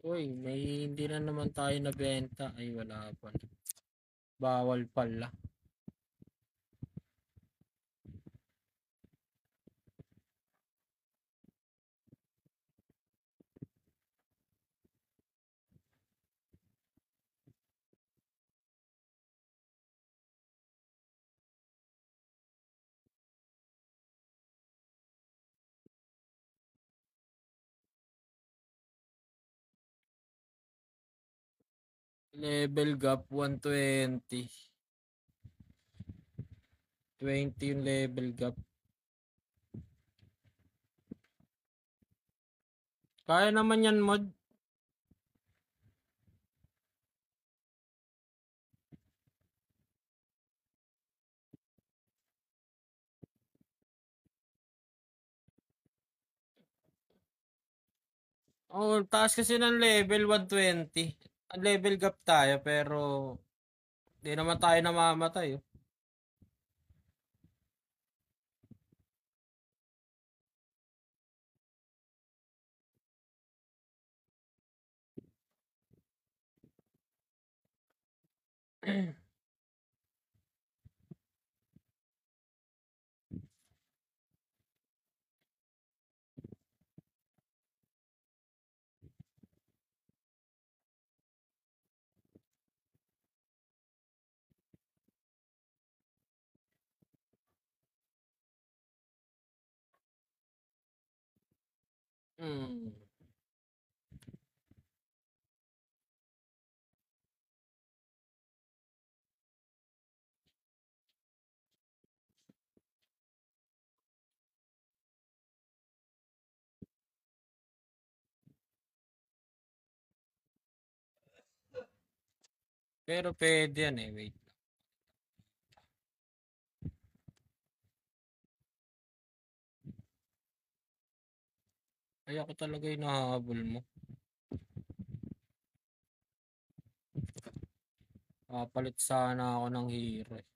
A: Uy, may hindi na naman tayo nabenta. Ay, wala pa. Bawal pala. Level gap 120. 20 yung level gap. Kaya naman yan, mod. Oh, taas kasi ng level 120. Ang level gap tayo pero di naman tayo namamatay. Oh. Hmm. Pero pwede yan eh. Wait. Ay, ako talaga yung nahahabol mo. Palit sana ako ng hero eh.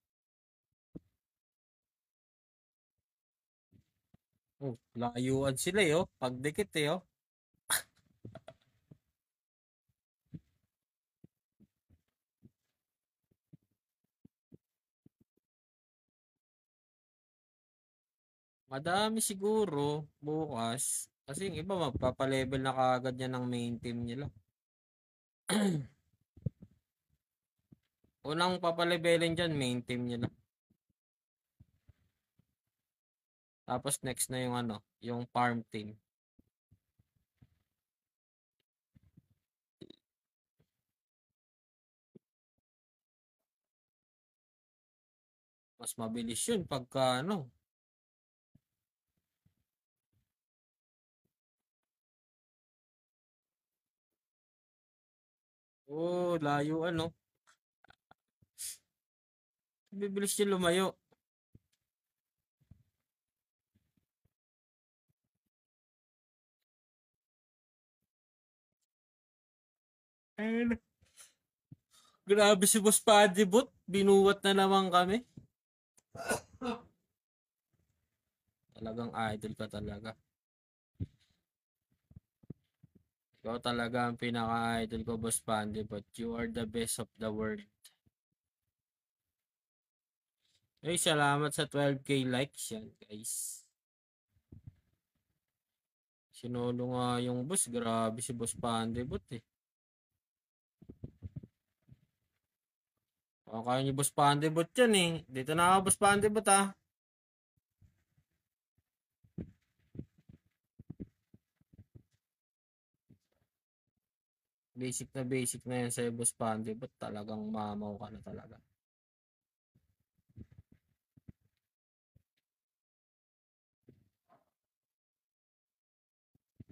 A: Oh, layuan sila eh oh. Pagdikit eh oh. Madami siguro bukas. Kasi yung iba magpapalevel na kaagad yan ng main team nila. Unang papalevelin dyan, main team nila. Tapos next na yung ano, yung farm team. Mas mabilis yun pagka ano. Oh, layo ano. Bibilis yun lumayo. Ayun. Grabe si Boss Padibot. Binuwat na naman kami. Talagang idol ka talaga. Ikaw talaga ang pinaka-idol ko, Boss Pandi, but you are the best of the world. Ay, salamat sa 12K likes yan, guys. Sinolo nga yung boss. Grabe si Boss Pandi, but eh. Kaya niyo Boss Pandi, but yan eh. Dito na ako, Boss Pandi, but ah. Basic na yan sa'yo, Boss Pandi, but talagang mamaw ka na talaga.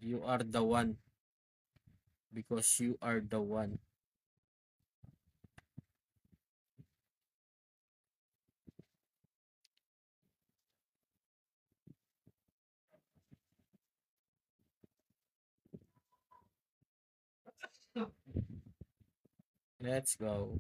A: You are the one. Because you are the one. Let's go.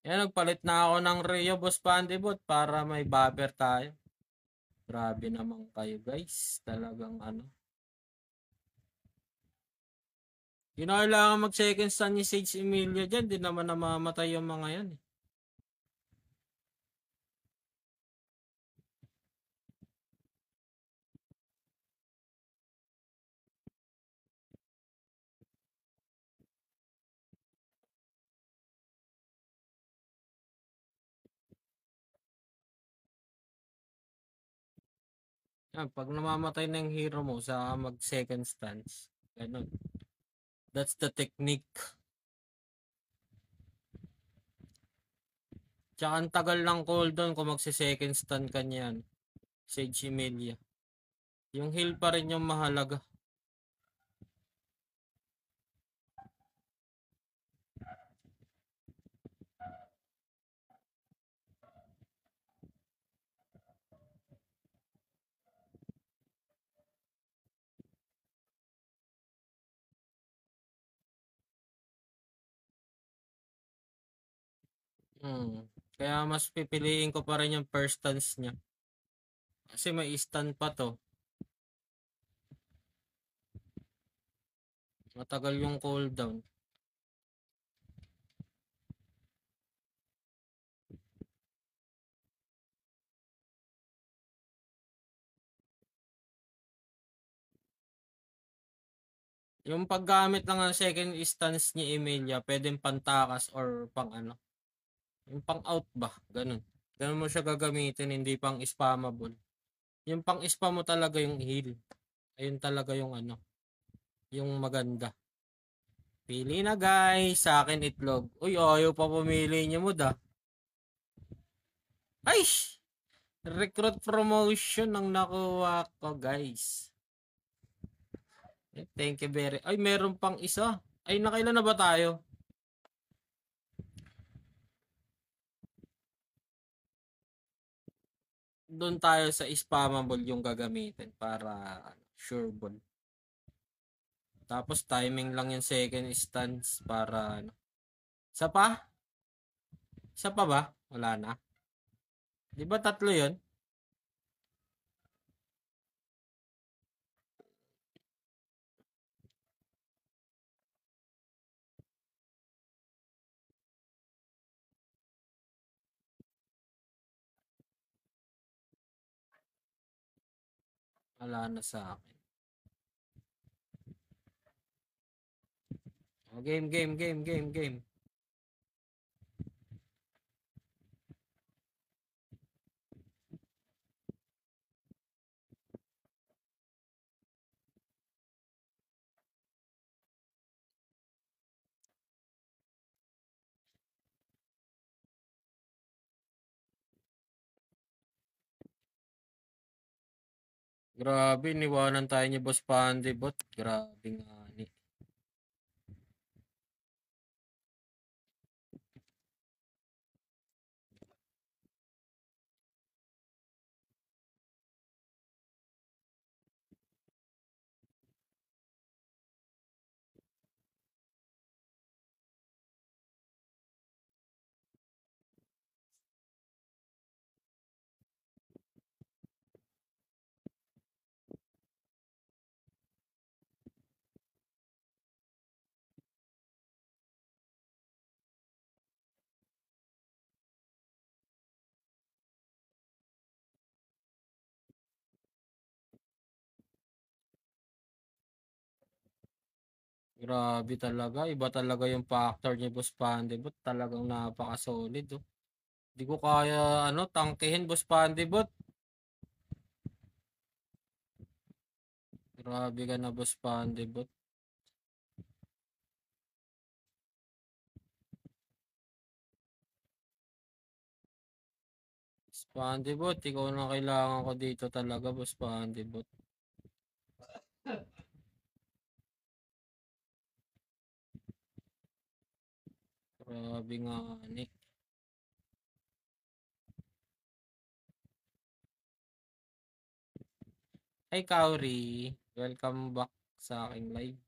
A: Yan, nagpalit na ako ng Rio, Boss Pandibot, para may buffer tayo. Grabe naman kayo, guys. Talagang ano. Hindi na kailangan mag-second stun ni Sage Emilia dyan. Di naman namamatay yung mga yan. Yan, pag namamatay na yung hero mo sa mag-second stance. Ganun. That's the technique. Tsaka ang tagal ng cooldown kung magse-second stun ka niyan. Sage Emilia. Yung heal pa rin yung mahalaga. Kaya mas pipiliin ko pa rin yung first stance niya. Kasi may stun pa to. Matagal yung cooldown. Yung paggamit lang ng second stance ni Emilia, pwedeng pantakas or pang ano. Yung pang out ba? Ganun. Ganun mo siya gagamitin, hindi pang spammable. Yung pang spam mo talaga yung heal. Ayun talaga yung ano. Yung maganda. Pili na guys. Sa akin itlog. Uy, ayaw pa pumili niyo mo da. Ay! Recruit promotion ang nakuha ko guys. Thank you very. Ay, meron pang isa. Ay, nakailan na ba tayo? Doon tayo sa spammable yung gagamitin para sure ball. Tapos timing lang yung second stance para ano. Isa pa? Isa pa ba? Wala na. Di ba tatlo yun? Wala na sa akin. Oh, game. Grabe, niwanan tayo ni Boss Pande bot. Grabe nga ni. Grabe talaga. Iba talaga yung factor ni Boss Pandibot. Talagang napaka-solid. Oh. Di ko kaya tangkihin Boss Pandibot. Grabe ka na Boss Pandibot. Boss Pandibot, ikaw na kailangan ko dito talaga Boss Pandibot. Grabe nga ni. Hi Kauri, welcome back sa aking live.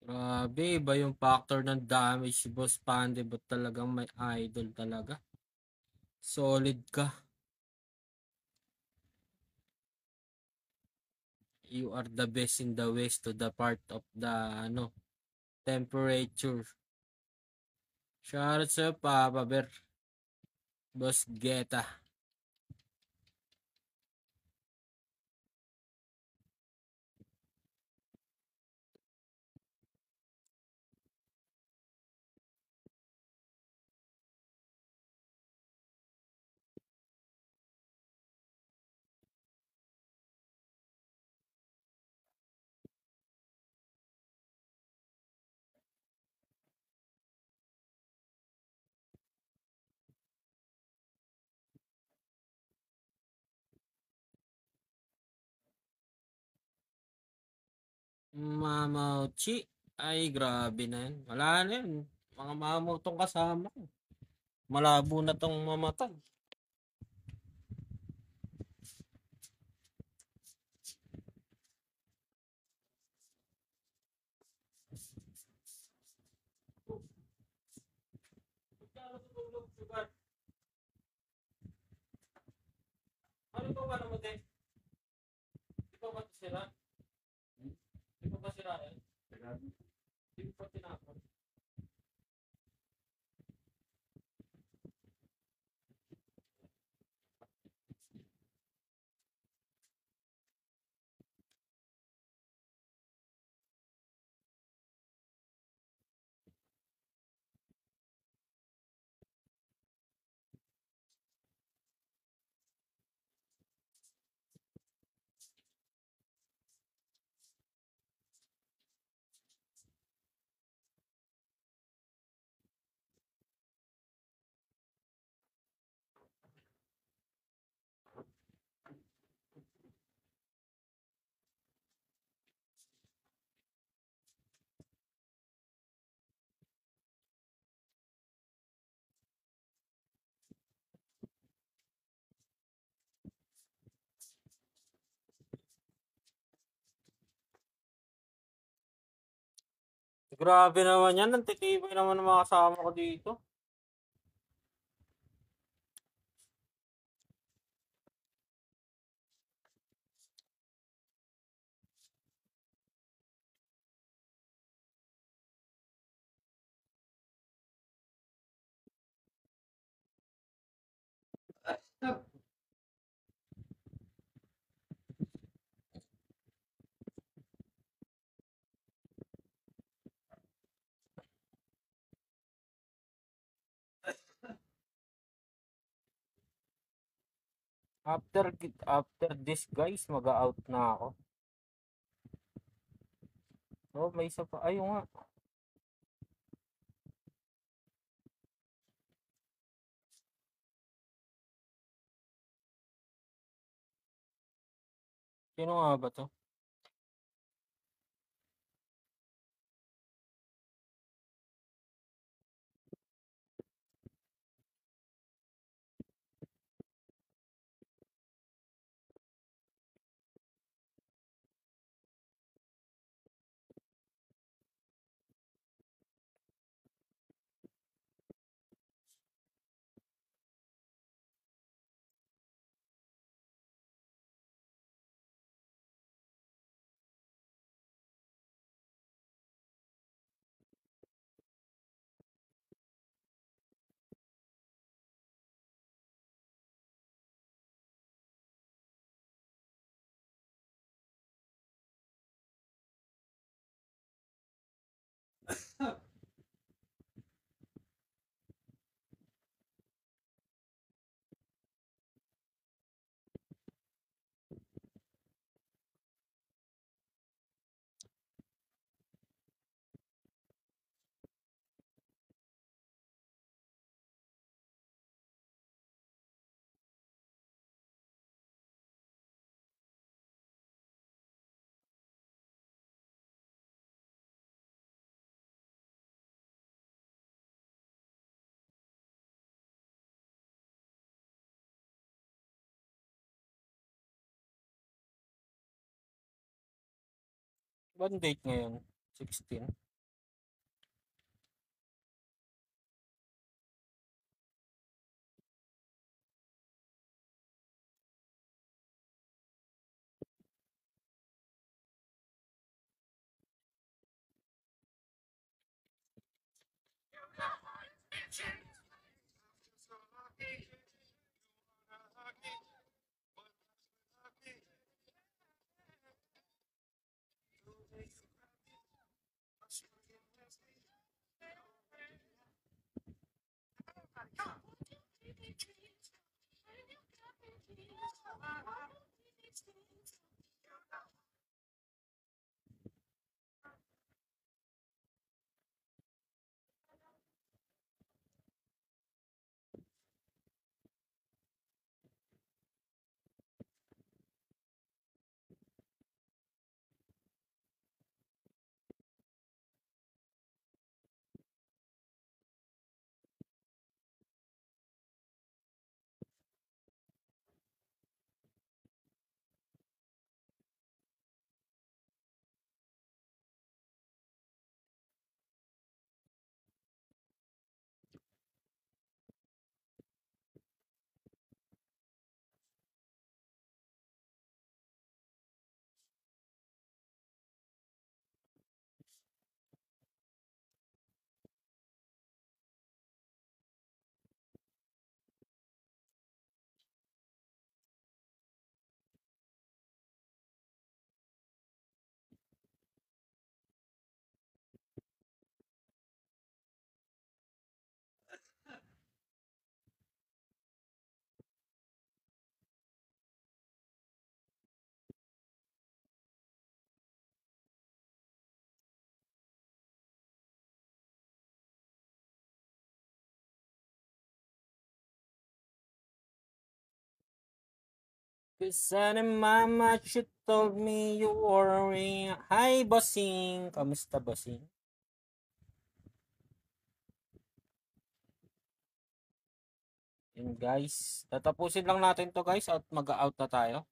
A: Grabe, iba yung factor ng damage si Boss Pandibot. Talagang may idol talaga. Solid ka. You are the best in the west to the part of the temperature. Shoutout sa'yo, Papa Bear. Boss Geta. Mamauchi. Ay, grabe na yan. Wala na yan. Mga mamutong kasama ko. Malabo na tong mamatay. Ano ito ba naman din? Di ba ba sira? Di ba ba sira yan? Di ba tinapon? Grabe naman yan. Ang titibay naman ng mga kasama ko dito. After this guys, mag-out na ako. Oh, may isa pa. Ayun nga. Sino nga ba to? One date ngayon? 16. Cause mama, she told me you worry. Hi, bossing. Kamusta, bossing? Yun, guys. Tatapusin lang natin to, guys. At mag-out na tayo.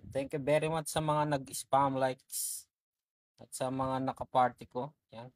A: Thank you very much sa mga nag-spam likes. At sa mga nakaparty ko. Yan.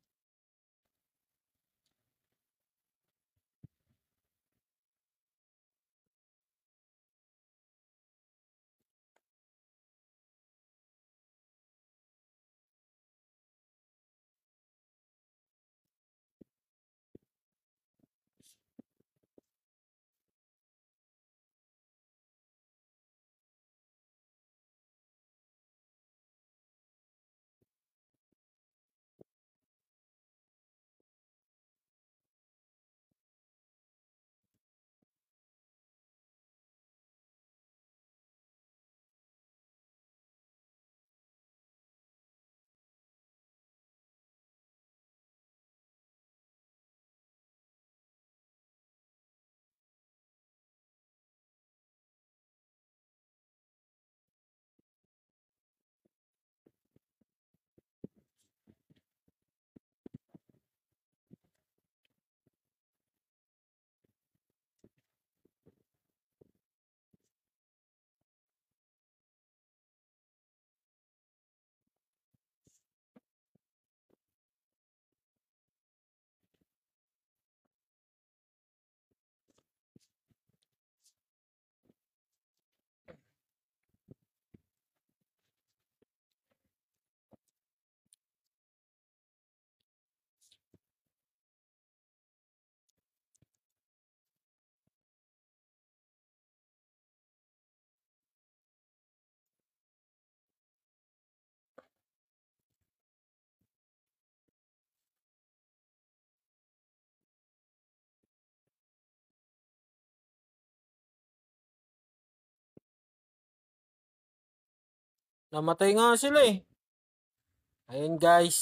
A: Namatay nga sila eh. Ayun guys.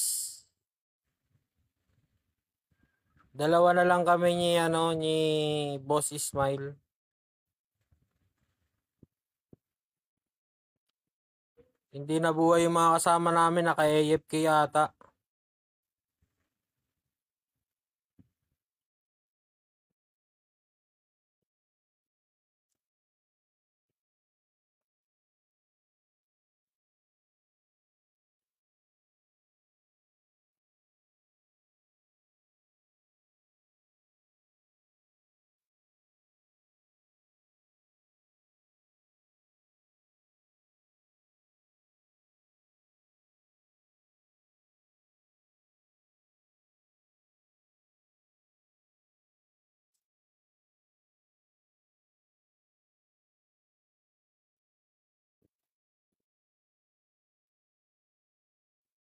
A: Dalawa na lang kami ni Boss Ismail. Hindi na buhay yung mga kasama namin, naka-AFK yata.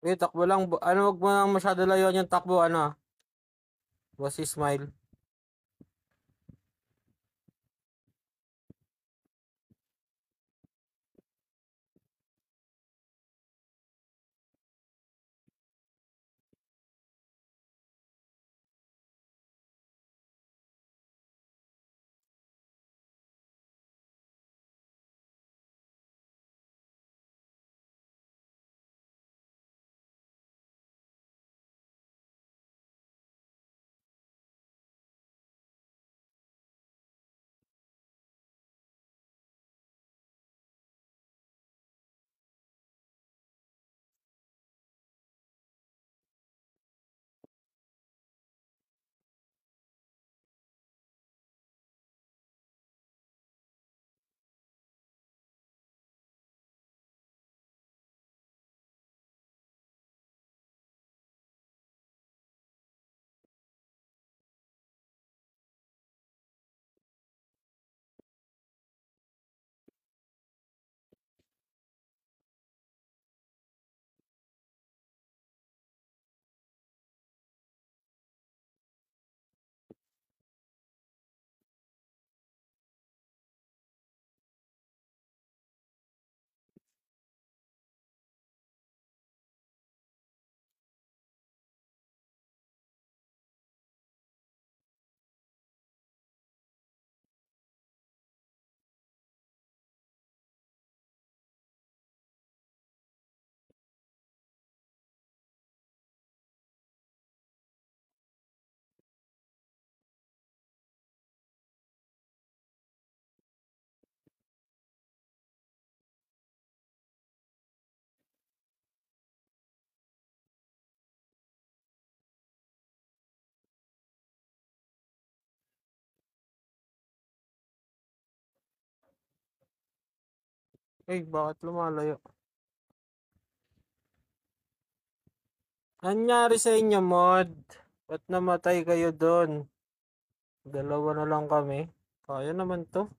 A: Eh, takbo lang. Ano, wag mo nang masyado layuan yung takbo, ano, Boss Ismail. Eh, bakit lumalayo? Anyari sa inyo, mod? Ba't namatay kayo doon? Dalawa na lang kami. Kaya naman to.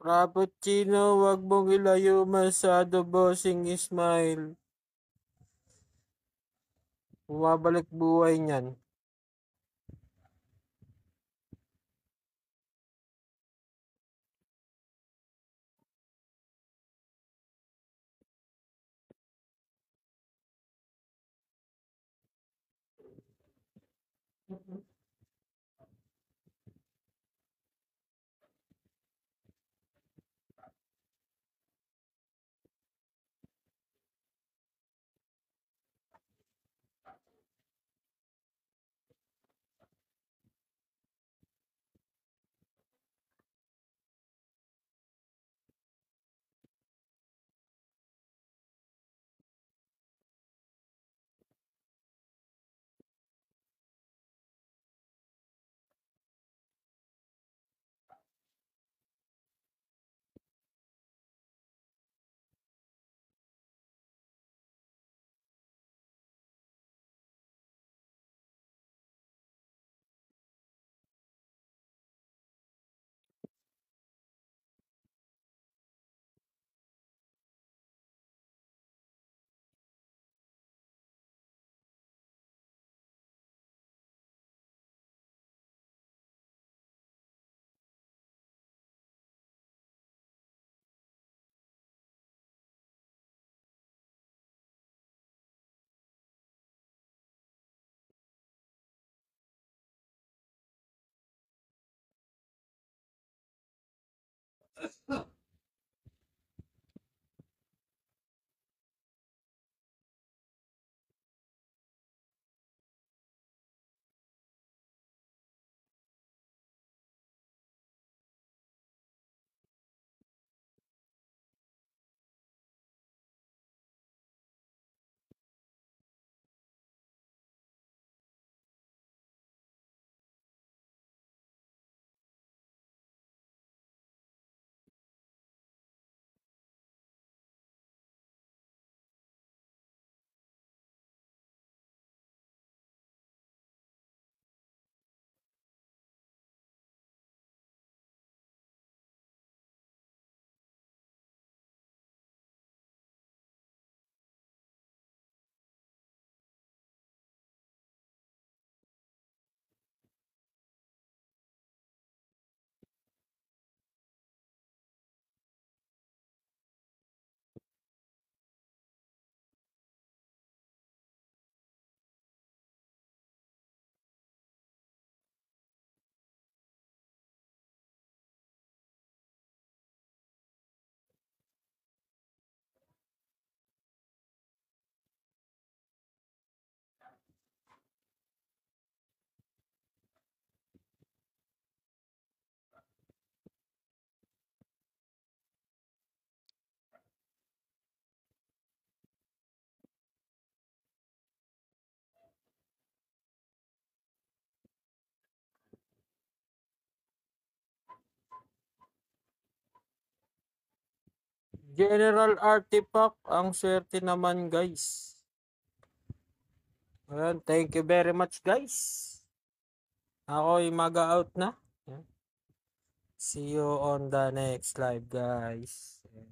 A: Frappuccino, wag mong ilayo masyado, Bossing Ismail. Bumabalik buhay niyan. General Artifact, ang swerte naman guys. Ayan, thank you very much guys. Ako'y mag-out na. Ayan. See you on the next live guys. Ayan.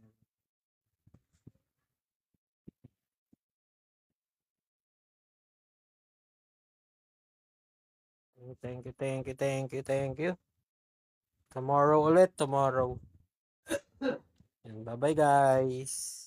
A: Thank you, thank you, thank you, thank you. Tomorrow ulit, tomorrow. Bye bye guys.